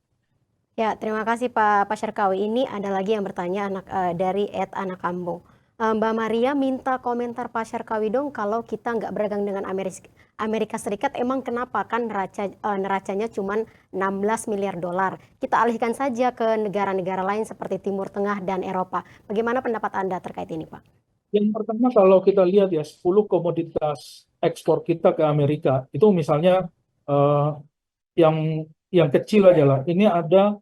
S1: Ya, terima kasih Pak Syarkawi. Ini ada lagi yang bertanya dari Anak Kampung. Mbak Maria minta komentar Pak Syarkawi dong, kalau kita nggak berdagang dengan Amerika Serikat, emang kenapa kan neracanya cuma 16 miliar dolar? Kita alihkan saja ke negara-negara lain seperti Timur Tengah dan Eropa. Bagaimana pendapat Anda terkait ini, Pak?
S3: Yang pertama, kalau kita lihat ya, 10 komoditas ekspor kita ke Amerika, itu misalnya yang kecil aja lah. Ini ada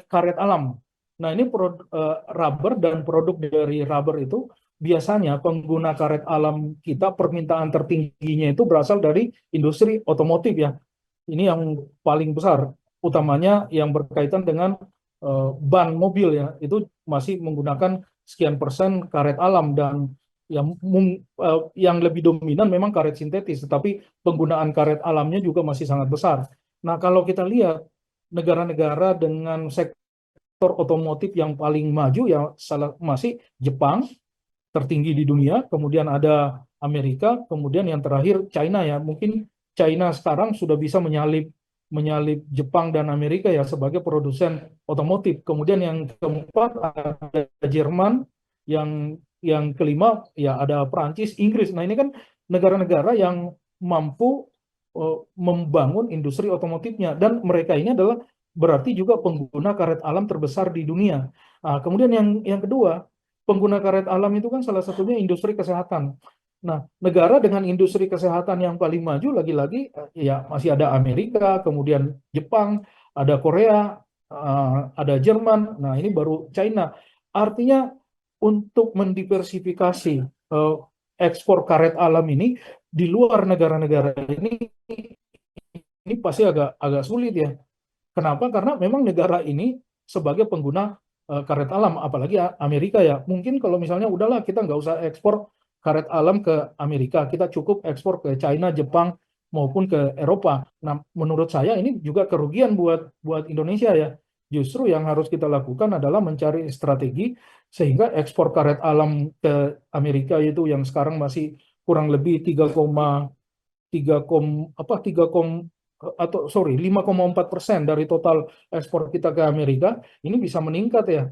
S3: karet alam. Nah, ini rubber dan produk dari rubber itu biasanya pengguna karet alam kita permintaan tertingginya itu berasal dari industri otomotif ya. Ini yang paling besar, utamanya yang berkaitan dengan ban mobil ya. Itu masih menggunakan sekian persen karet alam dan yang lebih dominan memang karet sintetis, tetapi penggunaan karet alamnya juga masih sangat besar. Nah, kalau kita lihat negara-negara dengan sektor otomotif yang paling maju ya masih Jepang tertinggi di dunia, kemudian ada Amerika, kemudian yang terakhir China ya. Mungkin China sekarang sudah bisa menyalip Jepang dan Amerika ya sebagai produsen otomotif. Kemudian yang keempat ada Jerman, yang kelima ya ada Perancis, Inggris. Nah, ini kan negara-negara yang mampu membangun industri otomotifnya dan mereka ini adalah berarti juga pengguna karet alam terbesar di dunia. Nah, kemudian yang kedua, pengguna karet alam itu kan salah satunya industri kesehatan. Nah, negara dengan industri kesehatan yang paling maju lagi-lagi ya masih ada Amerika, kemudian Jepang, ada Korea, ada Jerman. Nah, ini baru China. Artinya untuk mendiversifikasi ekspor karet alam ini di luar negara-negara ini pasti agak sulit ya. Kenapa? Karena memang negara ini sebagai pengguna karet alam, apalagi Amerika ya. Mungkin kalau misalnya udahlah kita nggak usah ekspor karet alam ke Amerika, kita cukup ekspor ke China, Jepang maupun ke Eropa. Nah, menurut saya ini juga kerugian buat Indonesia ya. Justru yang harus kita lakukan adalah mencari strategi sehingga ekspor karet alam ke Amerika itu yang sekarang masih kurang lebih 5,4% dari total ekspor kita ke Amerika ini bisa meningkat ya,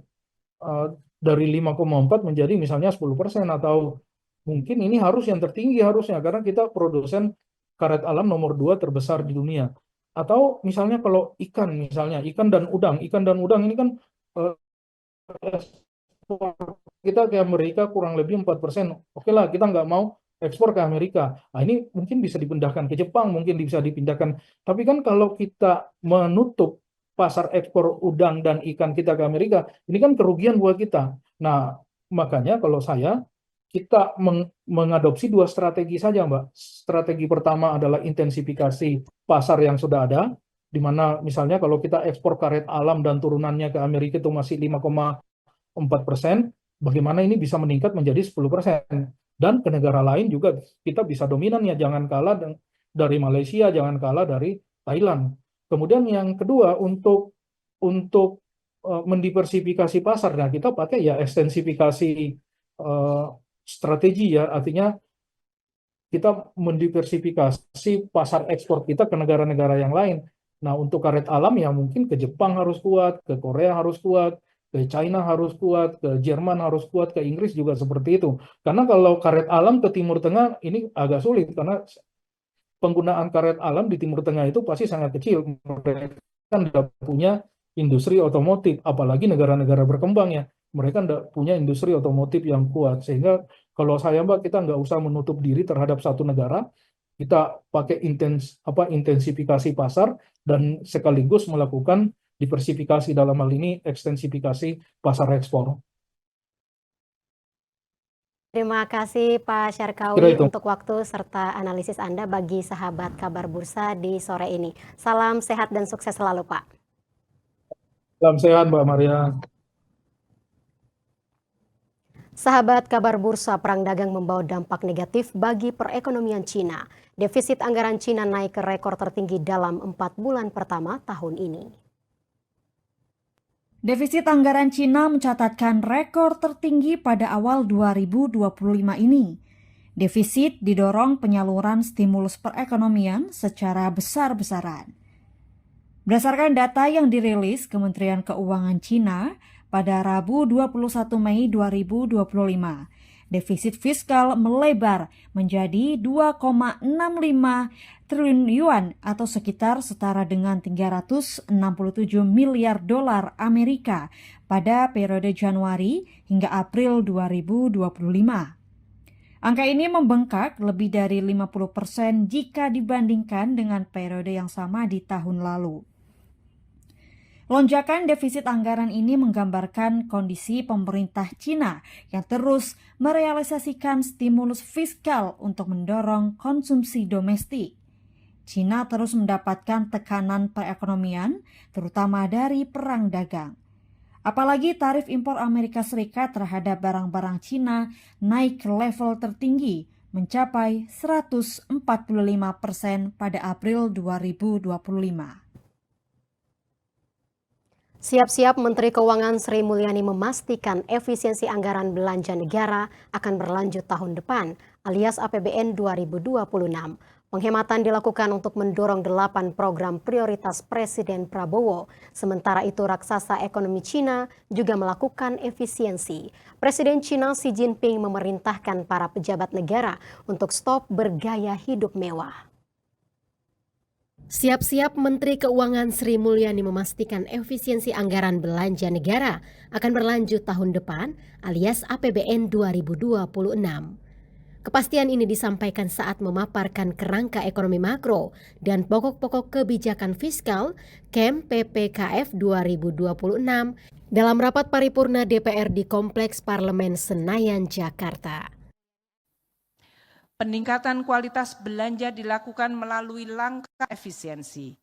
S3: dari 5,4 menjadi misalnya 10%, atau mungkin ini harus yang tertinggi harusnya karena kita produsen karet alam nomor 2 terbesar di dunia. Atau misalnya kalau misalnya ikan dan udang ini kan ekspor kita ke Amerika kurang lebih 4%. Oke lah, kita nggak mau ekspor ke Amerika. Nah, ini mungkin bisa dipindahkan ke Jepang, mungkin bisa dipindahkan. Tapi kan kalau kita menutup pasar ekspor udang dan ikan kita ke Amerika, ini kan kerugian buat kita. Nah, makanya kalau kita mengadopsi 2 strategi saja, Mbak. Strategi pertama adalah intensifikasi pasar yang sudah ada, di mana misalnya kalau kita ekspor karet alam dan turunannya ke Amerika itu masih 5,4%, bagaimana ini bisa meningkat menjadi 10%. Dan ke negara lain juga kita bisa dominan ya, jangan kalah dari Malaysia, jangan kalah dari Thailand. Kemudian yang kedua, untuk mendiversifikasi pasar, nah kita pakai ya ekstensifikasi strategi ya, artinya kita mendiversifikasi pasar ekspor kita ke negara-negara yang lain. Nah, untuk karet alam ya mungkin ke Jepang harus kuat, ke Korea harus kuat, ke China harus kuat, ke Jerman harus kuat, ke Inggris juga seperti itu. Karena kalau karet alam ke Timur Tengah ini agak sulit karena penggunaan karet alam di Timur Tengah itu pasti sangat kecil. Mereka kan tidak punya industri otomotif, apalagi negara-negara berkembang ya. Mereka tidak punya industri otomotif yang kuat. Sehingga kalau saya, Mbak, kita nggak usah menutup diri terhadap satu negara. Kita pakai intensifikasi pasar dan sekaligus melakukan diversifikasi, dalam hal ini ekstensifikasi pasar ekspor.
S1: Terima kasih Pak
S3: Kira
S1: Syarkawi
S3: itu.
S1: untuk waktu serta analisis Anda bagi sahabat kabar bursa di sore ini. Salam sehat dan sukses selalu, Pak.
S3: Salam sehat, Mbak Maria.
S1: Sahabat kabar bursa, perang dagang membawa dampak negatif bagi perekonomian Cina. Defisit anggaran Cina naik ke rekor tertinggi dalam 4 bulan pertama tahun ini.
S2: Defisit anggaran Cina mencatatkan rekor tertinggi pada awal 2025 ini. Defisit didorong penyaluran stimulus perekonomian secara besar-besaran. Berdasarkan data yang dirilis Kementerian Keuangan Cina pada Rabu 21 Mei 2025, defisit fiskal melebar menjadi 2,65 triliun yuan atau sekitar setara dengan 367 miliar dolar Amerika pada periode Januari hingga April 2025. Angka ini membengkak lebih dari 50% jika dibandingkan dengan periode yang sama di tahun lalu. Lonjakan defisit anggaran ini menggambarkan kondisi pemerintah Cina yang terus merealisasikan stimulus fiskal untuk mendorong konsumsi domestik. Cina terus mendapatkan tekanan perekonomian, terutama dari perang dagang. Apalagi tarif impor Amerika Serikat terhadap barang-barang Cina naik ke level tertinggi, mencapai 145% pada April 2025.
S1: Siap-siap Menteri Keuangan Sri Mulyani memastikan efisiensi anggaran belanja negara akan berlanjut tahun depan alias APBN 2026. Penghematan dilakukan untuk mendorong 8 program prioritas Presiden Prabowo. Sementara itu raksasa ekonomi Cina juga melakukan efisiensi. Presiden Cina Xi Jinping memerintahkan para pejabat negara untuk stop bergaya hidup mewah. Siap-siap Menteri Keuangan Sri Mulyani memastikan efisiensi anggaran belanja negara akan berlanjut tahun depan alias APBN 2026. Kepastian ini disampaikan saat memaparkan kerangka ekonomi makro dan pokok-pokok kebijakan fiskal KEM PPKF 2026 dalam rapat paripurna DPR di Kompleks Parlemen Senayan, Jakarta.
S4: Peningkatan kualitas belanja dilakukan melalui langkah efisiensi,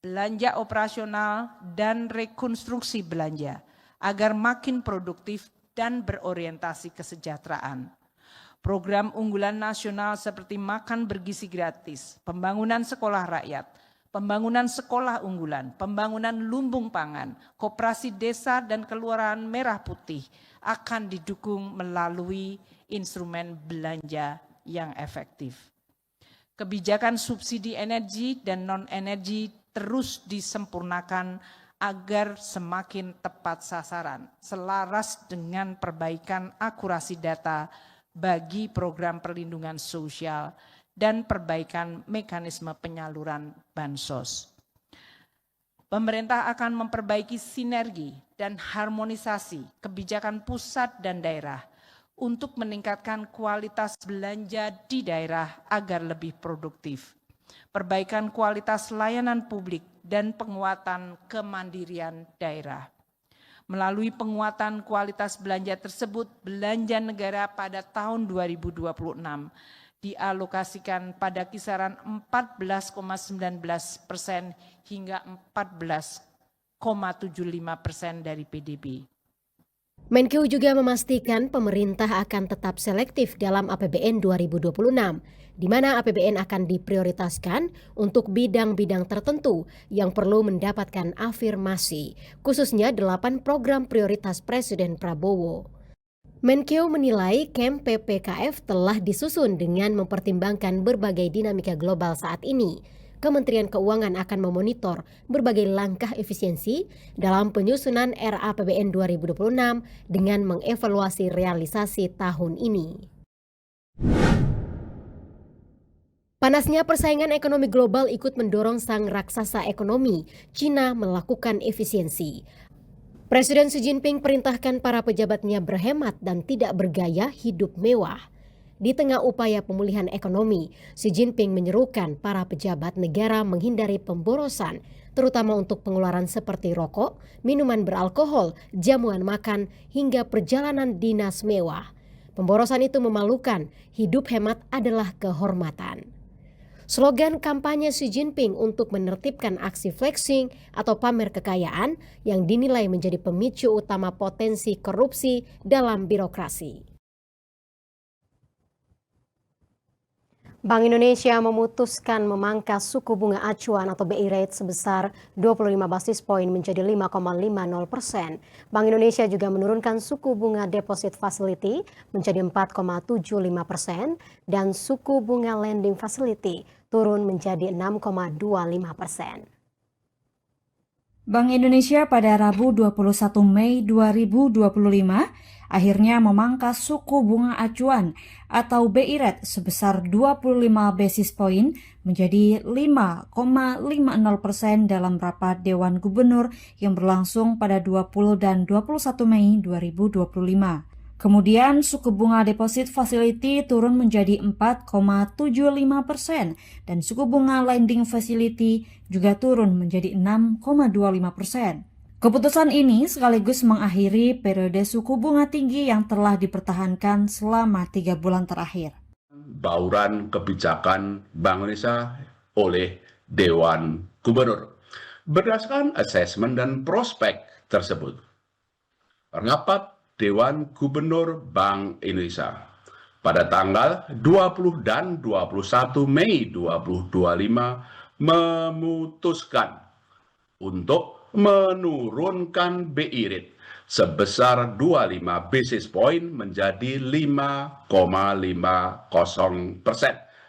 S4: belanja operasional, dan rekonstruksi belanja agar makin produktif dan berorientasi kesejahteraan. Program unggulan nasional seperti makan bergizi gratis, pembangunan sekolah rakyat, pembangunan sekolah unggulan, pembangunan lumbung pangan, koperasi desa dan kelurahan merah putih akan didukung melalui instrumen belanja yang efektif. Kebijakan subsidi energi dan non-energi terus disempurnakan agar semakin tepat sasaran, selaras dengan perbaikan akurasi data bagi program perlindungan sosial dan perbaikan mekanisme penyaluran bansos. Pemerintah akan memperbaiki sinergi dan harmonisasi kebijakan pusat dan daerah untuk meningkatkan kualitas belanja di daerah agar lebih produktif, perbaikan kualitas layanan publik dan penguatan kemandirian daerah. Melalui penguatan kualitas belanja tersebut, belanja negara pada tahun 2026 dialokasikan pada kisaran 14,19% hingga 14,75% dari PDB.
S1: Menkeu juga memastikan pemerintah akan tetap selektif dalam APBN 2026, di mana APBN akan diprioritaskan untuk bidang-bidang tertentu yang perlu mendapatkan afirmasi, khususnya 8 program prioritas Presiden Prabowo. Menkeu menilai KEM PPKF telah disusun dengan mempertimbangkan berbagai dinamika global saat ini. Kementerian Keuangan akan memonitor berbagai langkah efisiensi dalam penyusunan RAPBN 2026 dengan mengevaluasi realisasi tahun ini. Panasnya persaingan ekonomi global ikut mendorong sang raksasa ekonomi, Cina melakukan efisiensi. Presiden Xi Jinping perintahkan para pejabatnya berhemat dan tidak bergaya hidup mewah. Di tengah upaya pemulihan ekonomi, Xi Jinping menyerukan para pejabat negara menghindari pemborosan, terutama untuk pengeluaran seperti rokok, minuman beralkohol, jamuan makan, hingga perjalanan dinas mewah. Pemborosan itu memalukan, hidup hemat adalah kehormatan. Slogan kampanye Xi Jinping untuk menertibkan aksi flexing atau pamer kekayaan yang dinilai menjadi pemicu utama potensi korupsi dalam birokrasi. Bank Indonesia memutuskan memangkas suku bunga acuan atau BI rate sebesar 25 basis poin menjadi 5,50%. Bank Indonesia juga menurunkan suku bunga deposit facility menjadi 4,75% dan suku bunga lending facility turun menjadi 6,25%.
S2: Bank Indonesia pada Rabu 21 Mei 2025 akhirnya memangkas suku bunga acuan atau BI rate sebesar 25 basis point menjadi 5,50% dalam rapat Dewan Gubernur yang berlangsung pada 20 dan 21 Mei 2025. Kemudian suku bunga deposit facility turun menjadi 4,75% dan suku bunga lending facility juga turun menjadi 6,25%. Keputusan ini sekaligus mengakhiri periode suku bunga tinggi yang telah dipertahankan selama 3 bulan terakhir.
S5: Bauran kebijakan Bank Indonesia oleh Dewan Gubernur berdasarkan asesmen dan prospek tersebut. Rapat Dewan Gubernur Bank Indonesia pada tanggal 20 dan 21 Mei 2025 memutuskan untuk menurunkan BI rate sebesar 25 basis point menjadi 5,50%,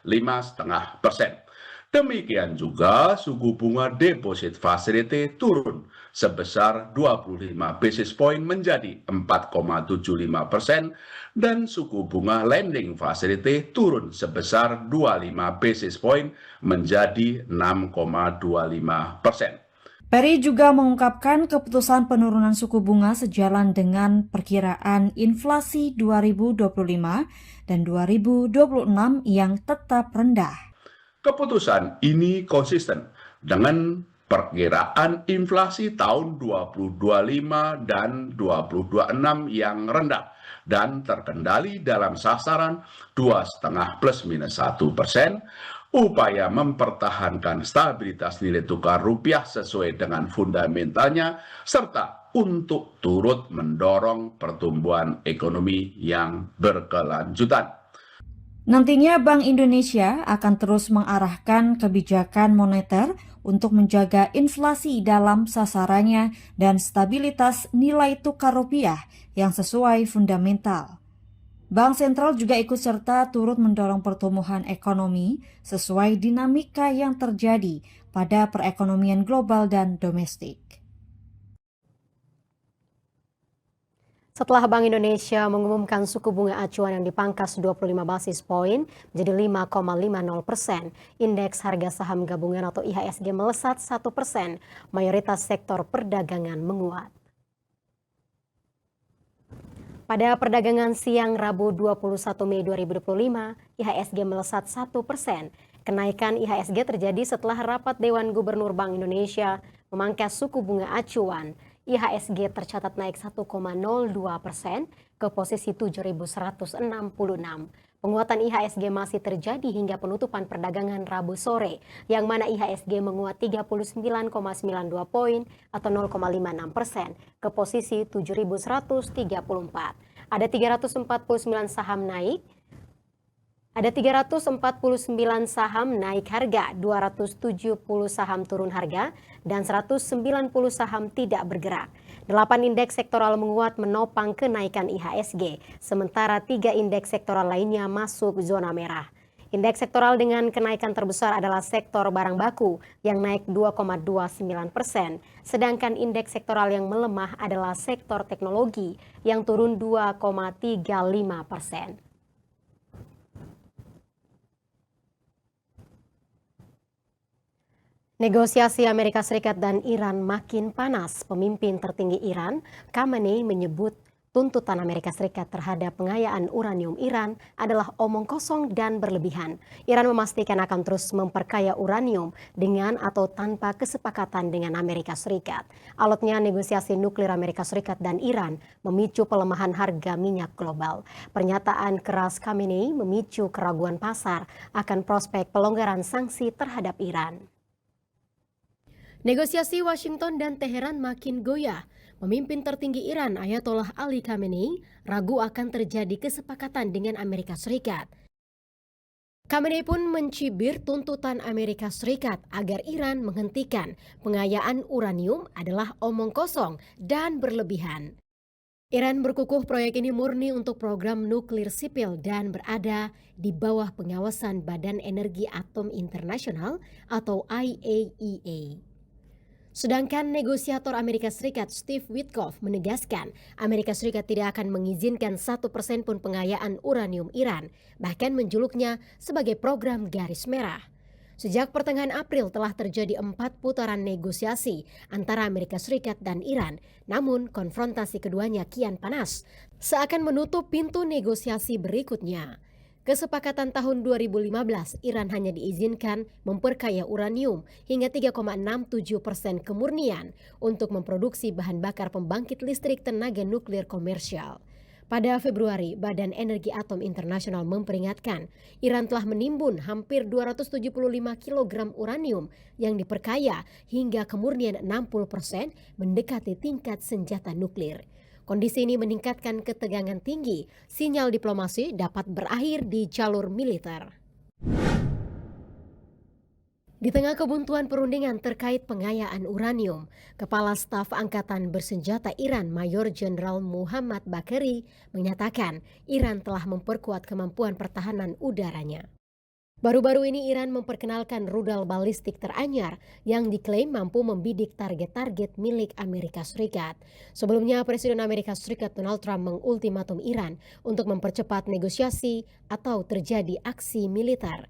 S5: 5,5%. Demikian juga suku bunga deposit facility turun sebesar 25 basis point menjadi 4,75% dan suku bunga lending facility turun sebesar 25 basis point menjadi 6,25%.
S2: Perry juga mengungkapkan keputusan penurunan suku bunga sejalan dengan perkiraan inflasi 2025 dan 2026 yang tetap rendah.
S5: Keputusan ini konsisten dengan perkiraan inflasi tahun 2025 dan 2026 yang rendah dan terkendali dalam sasaran 2,5 +-1%, upaya mempertahankan stabilitas nilai tukar rupiah sesuai dengan fundamentalnya, serta untuk turut mendorong pertumbuhan ekonomi yang berkelanjutan.
S2: Nantinya Bank Indonesia akan terus mengarahkan kebijakan moneter untuk menjaga inflasi dalam sasarannya dan stabilitas nilai tukar rupiah yang sesuai fundamental. Bank sentral juga ikut serta turut mendorong pertumbuhan ekonomi sesuai dinamika yang terjadi pada perekonomian global dan domestik.
S1: Setelah Bank Indonesia mengumumkan suku bunga acuan yang dipangkas 25 basis poin menjadi 5,50%, indeks harga saham gabungan atau IHSG melesat 1%, mayoritas sektor perdagangan menguat. Pada perdagangan siang Rabu 21 Mei 2025, IHSG melesat 1%. Kenaikan IHSG terjadi setelah rapat Dewan Gubernur Bank Indonesia memangkas suku bunga acuan. IHSG tercatat naik 1,02% ke posisi 7.166. Penguatan IHSG masih terjadi hingga penutupan perdagangan Rabu sore, yang mana IHSG menguat 39,92 poin atau 0,56% ke posisi 7.134. Ada 349 saham naik. Ada 349 saham naik harga, 270 saham turun harga, dan 190 saham tidak bergerak. 8 indeks sektoral menguat menopang kenaikan IHSG, sementara 3 indeks sektoral lainnya masuk zona merah. Indeks sektoral dengan kenaikan terbesar adalah sektor barang baku yang naik 2,29%, sedangkan indeks sektoral yang melemah adalah sektor teknologi yang turun 2,35%. Negosiasi Amerika Serikat dan Iran makin panas. Pemimpin tertinggi Iran, Khamenei, menyebut tuntutan Amerika Serikat terhadap pengayaan uranium Iran adalah omong kosong dan berlebihan. Iran memastikan akan terus memperkaya uranium dengan atau tanpa kesepakatan dengan Amerika Serikat. Alotnya negosiasi nuklir Amerika Serikat dan Iran memicu pelemahan harga minyak global. Pernyataan keras Khamenei memicu keraguan pasar akan prospek pelonggaran sanksi terhadap Iran. Negosiasi Washington dan Teheran makin goyah. Pemimpin tertinggi Iran, Ayatollah Ali Khamenei, ragu akan terjadi kesepakatan dengan Amerika Serikat. Khamenei pun mencibir tuntutan Amerika Serikat agar Iran menghentikan pengayaan uranium adalah omong kosong dan berlebihan. Iran berkukuh proyek ini murni untuk program nuklir sipil dan berada di bawah pengawasan Badan Energi Atom Internasional atau IAEA. Sedangkan negosiator Amerika Serikat Steve Witkoff menegaskan Amerika Serikat tidak akan mengizinkan 1% pun pengayaan uranium Iran, bahkan menjuluknya sebagai program garis merah. Sejak pertengahan April telah terjadi 4 putaran negosiasi antara Amerika Serikat dan Iran, namun konfrontasi keduanya kian panas, seakan menutup pintu negosiasi berikutnya. Kesepakatan tahun 2015, Iran hanya diizinkan memperkaya uranium hingga 3,67% kemurnian untuk memproduksi bahan bakar pembangkit listrik tenaga nuklir komersial. Pada Februari, Badan Energi Atom Internasional memperingatkan Iran telah menimbun hampir 275 kg uranium yang diperkaya hingga kemurnian 60% mendekati tingkat senjata nuklir. Kondisi ini meningkatkan ketegangan tinggi, sinyal diplomasi dapat berakhir di jalur militer. Di tengah kebuntuan perundingan terkait pengayaan uranium, Kepala Staf Angkatan Bersenjata Iran Mayor Jenderal Muhammad Bagheri menyatakan Iran telah memperkuat kemampuan pertahanan udaranya. Baru-baru ini Iran memperkenalkan rudal balistik teranyar yang diklaim mampu membidik target-target milik Amerika Serikat. Sebelumnya, Presiden Amerika Serikat Donald Trump mengultimatum Iran untuk mempercepat negosiasi atau terjadi aksi militer.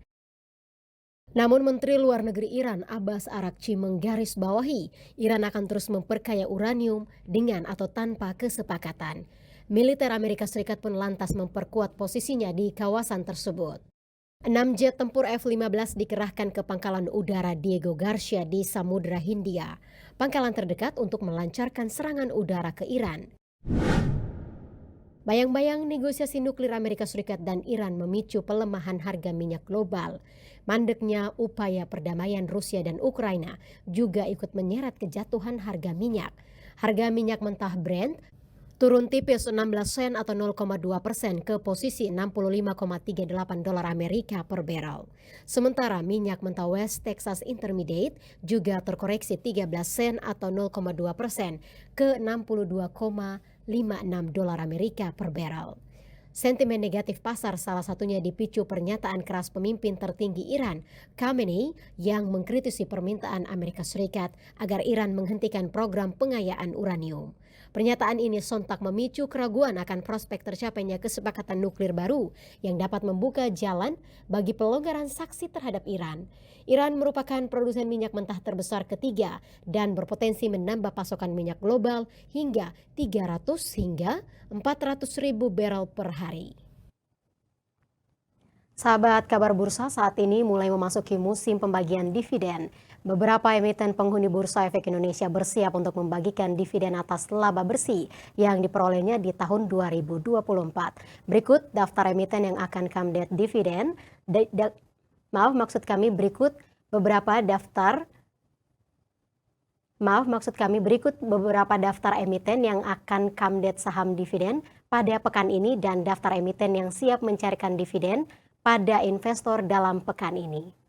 S1: Namun Menteri Luar Negeri Iran Abbas Araghchi menggarisbawahi Iran akan terus memperkaya uranium dengan atau tanpa kesepakatan. Militer Amerika Serikat pun lantas memperkuat posisinya di kawasan tersebut. 6 jet tempur F-15 dikerahkan ke pangkalan udara Diego Garcia di Samudra Hindia, pangkalan terdekat untuk melancarkan serangan udara ke Iran. Bayang-bayang negosiasi nuklir Amerika Serikat dan Iran memicu pelemahan harga minyak global. Mandeknya upaya perdamaian Rusia dan Ukraina juga ikut menyeret kejatuhan harga minyak. Harga minyak mentah Brent turun tipis 16 sen atau 0,2% ke posisi 65,38 dolar Amerika per barrel. Sementara minyak mentah West Texas Intermediate juga terkoreksi 13 sen atau 0,2% ke 62,56 dolar Amerika per barrel. Sentimen negatif pasar salah satunya dipicu pernyataan keras pemimpin tertinggi Iran, Khamenei, yang mengkritisi permintaan Amerika Serikat agar Iran menghentikan program pengayaan uranium. Pernyataan ini sontak memicu keraguan akan prospek tercapainya kesepakatan nuklir baru yang dapat membuka jalan bagi pelonggaran sanksi terhadap Iran. Iran merupakan produsen minyak mentah terbesar ketiga dan berpotensi menambah pasokan minyak global hingga 300 hingga 400 ribu barrel per hari.
S6: Sahabat kabar bursa, saat ini mulai memasuki musim pembagian dividen. Beberapa emiten penghuni Bursa Efek Indonesia bersiap untuk membagikan dividen atas laba bersih yang diperolehnya di tahun 2024. Berikut daftar emiten yang akan comeback dividen. Berikut beberapa daftar emiten yang akan comeback saham dividen pada pekan ini dan daftar emiten yang siap mencarikan dividen pada investor dalam pekan ini.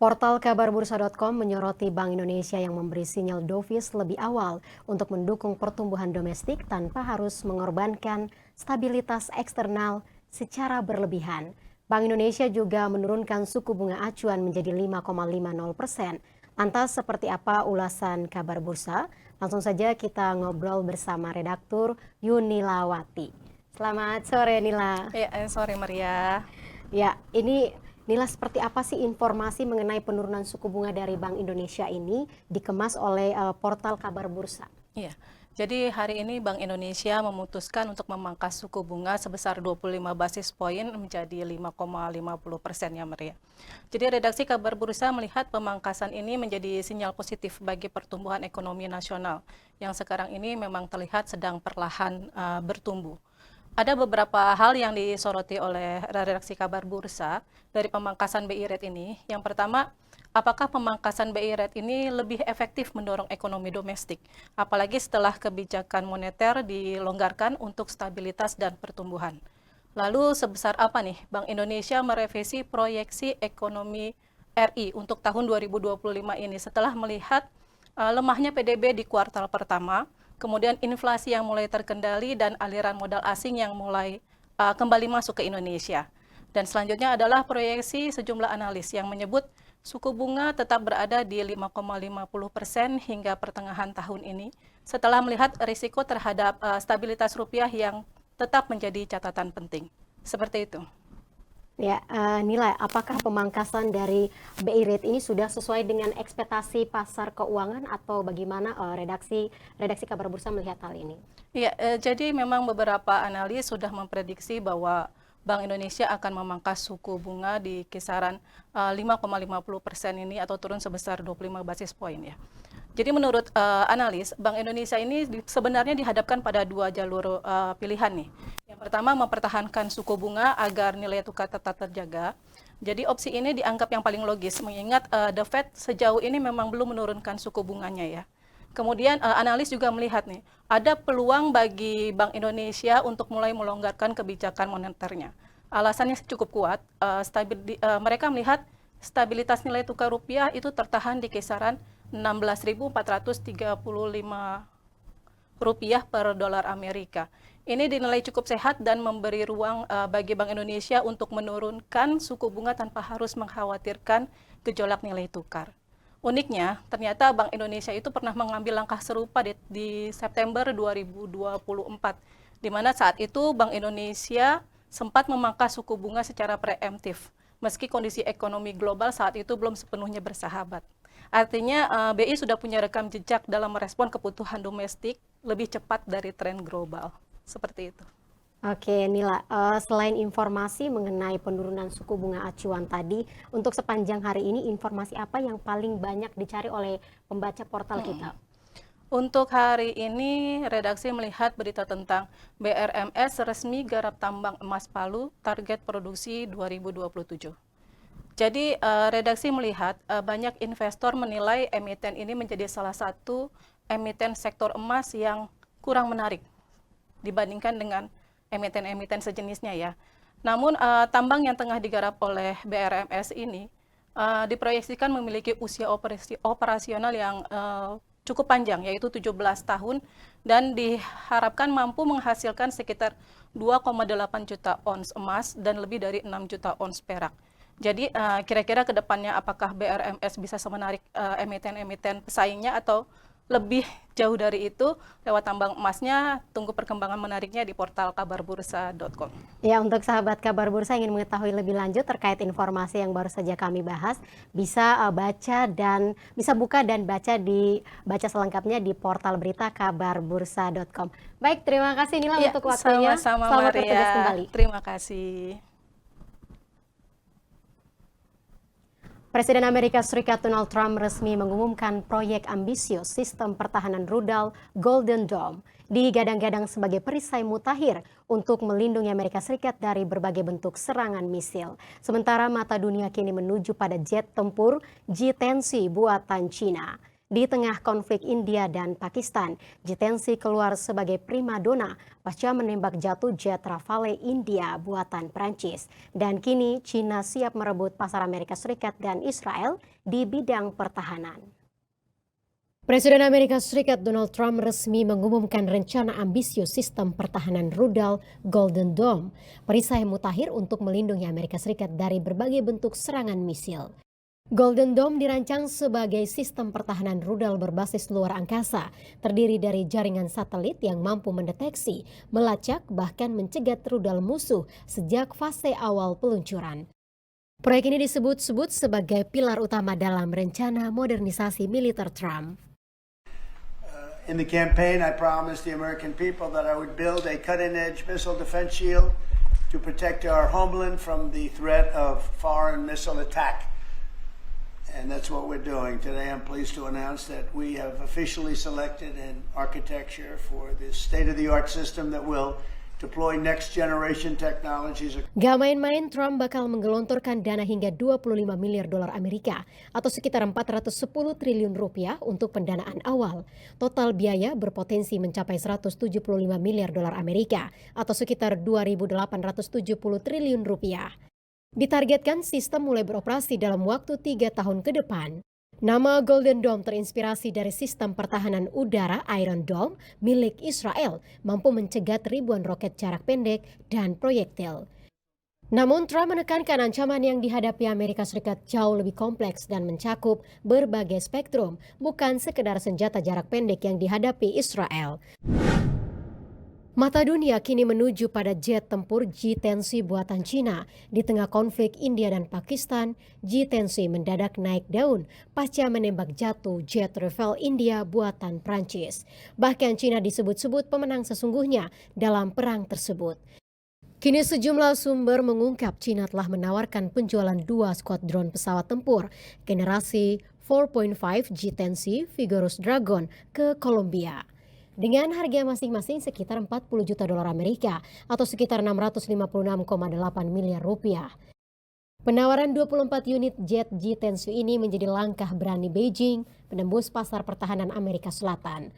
S6: Portal kabarbursa.com menyoroti Bank Indonesia yang memberi sinyal dovish lebih awal untuk mendukung pertumbuhan domestik tanpa harus mengorbankan stabilitas eksternal secara berlebihan. Bank Indonesia juga menurunkan suku bunga acuan menjadi 5,50%. Lantas seperti apa ulasan kabar bursa? Langsung saja kita ngobrol bersama redaktur Yunilawati. Selamat sore Nila.
S7: Ya, sore Maria.
S6: Ya, ini Nila, seperti apa sih informasi mengenai penurunan suku bunga dari Bank Indonesia ini dikemas oleh portal kabar bursa?
S7: Iya, jadi hari ini Bank Indonesia memutuskan untuk memangkas suku bunga sebesar 25 basis poin menjadi 5,50% ya Maria. Jadi redaksi kabar bursa melihat pemangkasan ini menjadi sinyal positif bagi pertumbuhan ekonomi nasional yang sekarang ini memang terlihat sedang perlahan bertumbuh. Ada beberapa hal yang disoroti oleh redaksi kabar bursa dari pemangkasan BI rate ini. Yang pertama, apakah pemangkasan BI rate ini lebih efektif mendorong ekonomi domestik, apalagi setelah kebijakan moneter dilonggarkan untuk stabilitas dan pertumbuhan. Lalu sebesar apa nih Bank Indonesia merevisi proyeksi ekonomi RI untuk tahun 2025 ini setelah melihat lemahnya PDB di kuartal pertama, kemudian inflasi yang mulai terkendali dan aliran modal asing yang mulai kembali masuk ke Indonesia. Dan selanjutnya adalah proyeksi sejumlah analis yang menyebut suku bunga tetap berada di 5,50% hingga pertengahan tahun ini setelah melihat risiko terhadap stabilitas rupiah yang tetap menjadi catatan penting. Seperti itu.
S6: Ya, Nila, apakah pemangkasan dari BI rate ini sudah sesuai dengan ekspektasi pasar keuangan atau bagaimana redaksi kabar bursa melihat hal ini?
S7: Ya, jadi memang beberapa analis sudah memprediksi bahwa Bank Indonesia akan memangkas suku bunga di kisaran 5,50% ini atau turun sebesar 25 basis poin ya. Jadi menurut analis, Bank Indonesia ini sebenarnya dihadapkan pada dua jalur pilihan nih. Yang pertama, mempertahankan suku bunga agar nilai tukar tetap terjaga. Jadi opsi ini dianggap yang paling logis, mengingat The Fed sejauh ini memang belum menurunkan suku bunganya ya. Kemudian analis juga melihat nih, ada peluang bagi Bank Indonesia untuk mulai melonggarkan kebijakan moneternya. Alasannya cukup kuat, mereka melihat stabilitas nilai tukar rupiah itu tertahan di kisaran 16.435 rupiah per dolar Amerika. Ini dinilai cukup sehat dan memberi ruang bagi Bank Indonesia untuk menurunkan suku bunga tanpa harus mengkhawatirkan gejolak nilai tukar. Uniknya, ternyata Bank Indonesia itu pernah mengambil langkah serupa di September 2024, di mana saat itu Bank Indonesia sempat memangkas suku bunga secara preemptif, meski kondisi ekonomi global saat itu belum sepenuhnya bersahabat. Artinya BI sudah punya rekam jejak dalam merespon kebutuhan domestik lebih cepat dari tren global. Seperti itu.
S6: Oke, Nila, selain informasi mengenai penurunan suku bunga acuan tadi, untuk sepanjang hari ini informasi apa yang paling banyak dicari oleh pembaca portal kita?
S7: Untuk hari ini, redaksi melihat berita tentang BRMS resmi garap tambang emas Palu, target produksi 2027. Jadi redaksi melihat banyak investor menilai emiten ini menjadi salah satu emiten sektor emas yang kurang menarik dibandingkan dengan emiten-emiten sejenisnya ya. Namun tambang yang tengah digarap oleh BRMS ini diproyeksikan memiliki usia operasional yang cukup panjang, yaitu 17 tahun, dan diharapkan mampu menghasilkan sekitar 2,8 juta ons emas dan lebih dari 6 juta ons perak. Jadi kira-kira ke depannya apakah BRMS bisa semenarik emiten-emiten pesaingnya atau lebih jauh dari itu lewat tambang emasnya? Tunggu perkembangan menariknya di portal kabarbursa.com.
S6: Ya, untuk sahabat kabar bursa ingin mengetahui lebih lanjut terkait informasi yang baru saja kami bahas, bisa buka dan baca selengkapnya di portal berita kabarbursa.com. Baik, terima kasih Nila untuk waktunya.
S7: Sama-sama
S6: Selamat
S7: Maria.
S6: bertugas kembali.
S7: Terima kasih.
S6: Presiden Amerika Serikat Donald Trump resmi mengumumkan proyek ambisius sistem pertahanan rudal Golden Dome, digadang-gadang sebagai perisai mutakhir untuk melindungi Amerika Serikat dari berbagai bentuk serangan misil. Sementara mata dunia kini menuju pada jet tempur J-10C buatan Cina. Di tengah konflik India dan Pakistan, Jitensi keluar sebagai primadona pasca menembak jatuh jet Rafale India buatan Prancis. Dan kini China siap merebut pasar Amerika Serikat dan Israel di bidang pertahanan. Presiden Amerika Serikat Donald Trump resmi mengumumkan rencana ambisius sistem pertahanan rudal Golden Dome, perisai mutakhir untuk melindungi Amerika Serikat dari berbagai bentuk serangan misil. Golden Dome dirancang sebagai sistem pertahanan rudal berbasis luar angkasa, terdiri dari jaringan satelit yang mampu mendeteksi, melacak, bahkan mencegat rudal musuh sejak fase awal peluncuran. Proyek ini disebut-sebut sebagai pilar utama dalam rencana modernisasi militer Trump.
S8: In the campaign, I promised the American people that I would build a cutting-edge missile defense shield to protect our homeland from the threat of foreign missile attack. And that's what we're doing. Today I'm pleased to announce that we have officially selected an architecture for this state-of-the-art system that will deploy next-generation technologies.
S6: Gak main-main, Trump bakal menggelontorkan dana hingga 25 miliar dolar Amerika atau sekitar 410 triliun rupiah untuk pendanaan awal. Total biaya berpotensi mencapai 175 miliar dolar Amerika atau sekitar 2.870 triliun rupiah. Ditargetkan sistem mulai beroperasi dalam waktu 3 tahun ke depan. Nama Golden Dome terinspirasi dari sistem pertahanan udara Iron Dome milik Israel, mampu mencegat ribuan roket jarak pendek dan proyektil. Namun Trump menekankan ancaman yang dihadapi Amerika Serikat jauh lebih kompleks dan mencakup berbagai spektrum, bukan sekedar senjata jarak pendek yang dihadapi Israel. Mata dunia kini menuju pada jet tempur Jitensi buatan Cina. Di tengah konflik India dan Pakistan, Jitensi mendadak naik daun pasca menembak jatuh jet Rafale India buatan Prancis. Bahkan Cina disebut-sebut pemenang sesungguhnya dalam perang tersebut. Kini sejumlah sumber mengungkap Cina telah menawarkan penjualan 2 skuadron pesawat tempur generasi 4.5 Jitensi Vigorous Dragon ke Kolombia. Dengan harga masing-masing sekitar 40 juta dolar Amerika atau sekitar 656,8 miliar rupiah. Penawaran 24 unit jet Jitensi ini menjadi langkah berani Beijing menembus pasar pertahanan Amerika Selatan.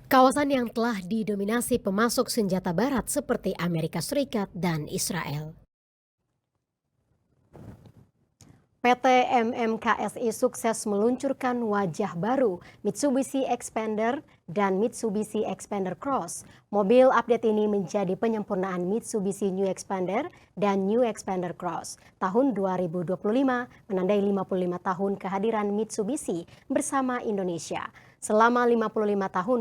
S6: Kawasan yang telah didominasi pemasok senjata barat seperti Amerika Serikat dan Israel. PT MMKSI sukses meluncurkan wajah baru Mitsubishi Xpander dan Mitsubishi Xpander Cross. Mobil update ini menjadi penyempurnaan Mitsubishi New Xpander dan New Xpander Cross. Tahun 2025 menandai 55 tahun kehadiran Mitsubishi bersama Indonesia. Selama 55 tahun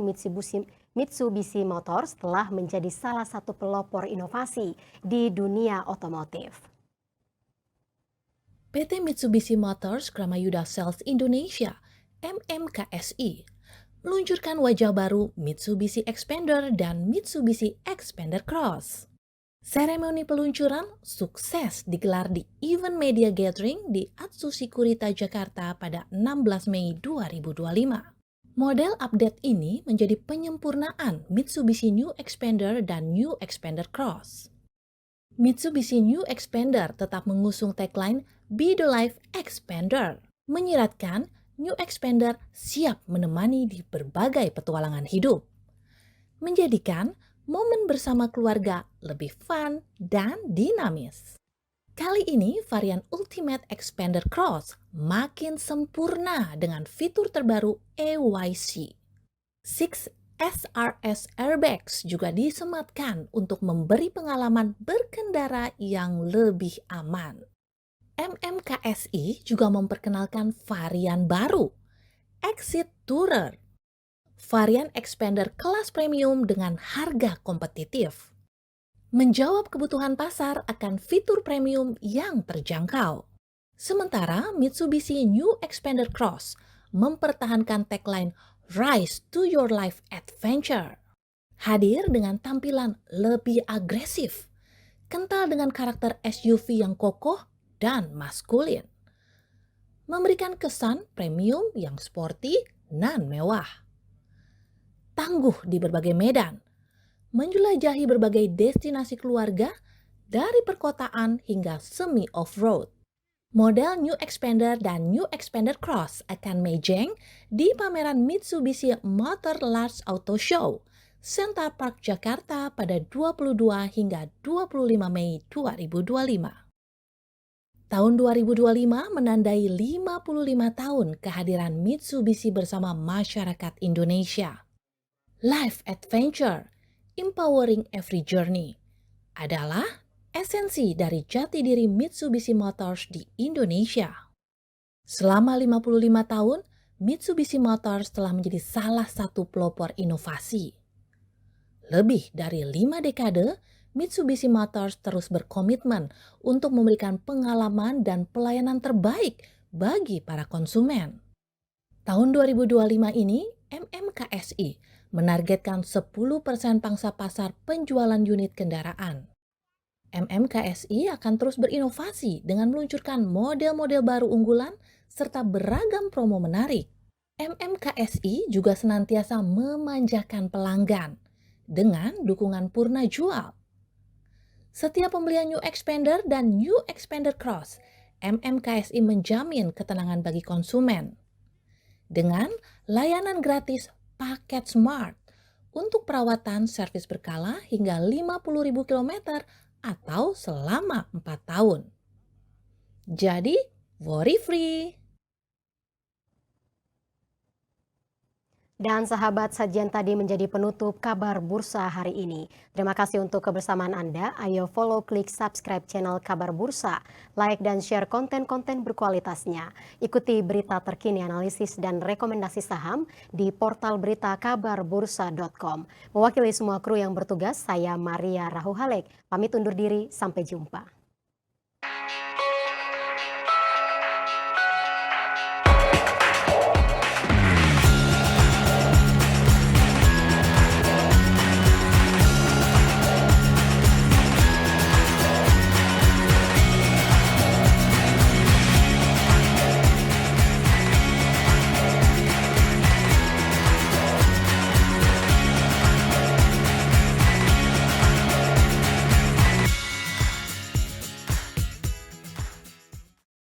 S6: Mitsubishi Motors telah menjadi salah satu pelopor inovasi di dunia otomotif.
S9: PT Mitsubishi Motors Kramayuda Sales Indonesia (MMKSI) meluncurkan wajah baru Mitsubishi Xpander dan Mitsubishi Xpander Cross. Seremoni peluncuran sukses digelar di Event Media Gathering di Atsushi Kurita, Jakarta pada 16 Mei 2025. Model update ini menjadi penyempurnaan Mitsubishi New Xpander dan New Xpander Cross. Mitsubishi New Xpander tetap mengusung tagline Be the Life Xpander, menyiratkan New Xpander siap menemani di berbagai petualangan hidup, menjadikan momen bersama keluarga lebih fun dan dinamis. Kali ini varian Ultimate Xpander Cross makin sempurna dengan fitur terbaru AYC. 6 SRS airbags juga disematkan untuk memberi pengalaman berkendara yang lebih aman. MMKSI juga memperkenalkan varian baru, Exit Tourer, varian Xpander kelas premium dengan harga kompetitif. Menjawab kebutuhan pasar akan fitur premium yang terjangkau. Sementara Mitsubishi New Xpander Cross mempertahankan tagline Rise to your life adventure. Hadir dengan tampilan lebih agresif, kental dengan karakter SUV yang kokoh dan maskulin. Memberikan kesan premium yang sporty dan mewah. Tangguh di berbagai medan, menjelajahi berbagai destinasi keluarga dari perkotaan hingga semi off-road. Model New Expander dan New Expander Cross akan mejeng di pameran Mitsubishi Motor Large Auto Show, Center Park Jakarta pada 22 hingga 25 Mei 2025. Tahun 2025 menandai 55 tahun kehadiran Mitsubishi bersama masyarakat Indonesia. Life Adventure, Empowering Every Journey adalah esensi dari jati diri Mitsubishi Motors di Indonesia. Selama 55 tahun, Mitsubishi Motors telah menjadi salah satu pelopor inovasi. Lebih dari 5 dekade, Mitsubishi Motors terus berkomitmen untuk memberikan pengalaman dan pelayanan terbaik bagi para konsumen. Tahun 2025 ini, MMKSI menargetkan 10% pangsa pasar penjualan unit kendaraan. MMKSI akan terus berinovasi dengan meluncurkan model-model baru unggulan serta beragam promo menarik. MMKSI juga senantiasa memanjakan pelanggan dengan dukungan Purna Jual. Setiap pembelian New Expander dan New Expander Cross, MMKSI menjamin ketenangan bagi konsumen. Dengan layanan gratis paket Smart untuk perawatan servis berkala hingga 50.000 km atau selama 4 tahun. Jadi, worry free.
S6: Dan sahabat, sajian tadi menjadi penutup kabar bursa hari ini. Terima kasih untuk kebersamaan Anda. Ayo follow, klik subscribe channel Kabar Bursa, like dan share konten-konten berkualitasnya. Ikuti berita terkini, analisis dan rekomendasi saham di portal berita kabarbursa.com. Mewakili semua kru yang bertugas, saya Maria Rahuhalek. Pamit undur diri, sampai jumpa.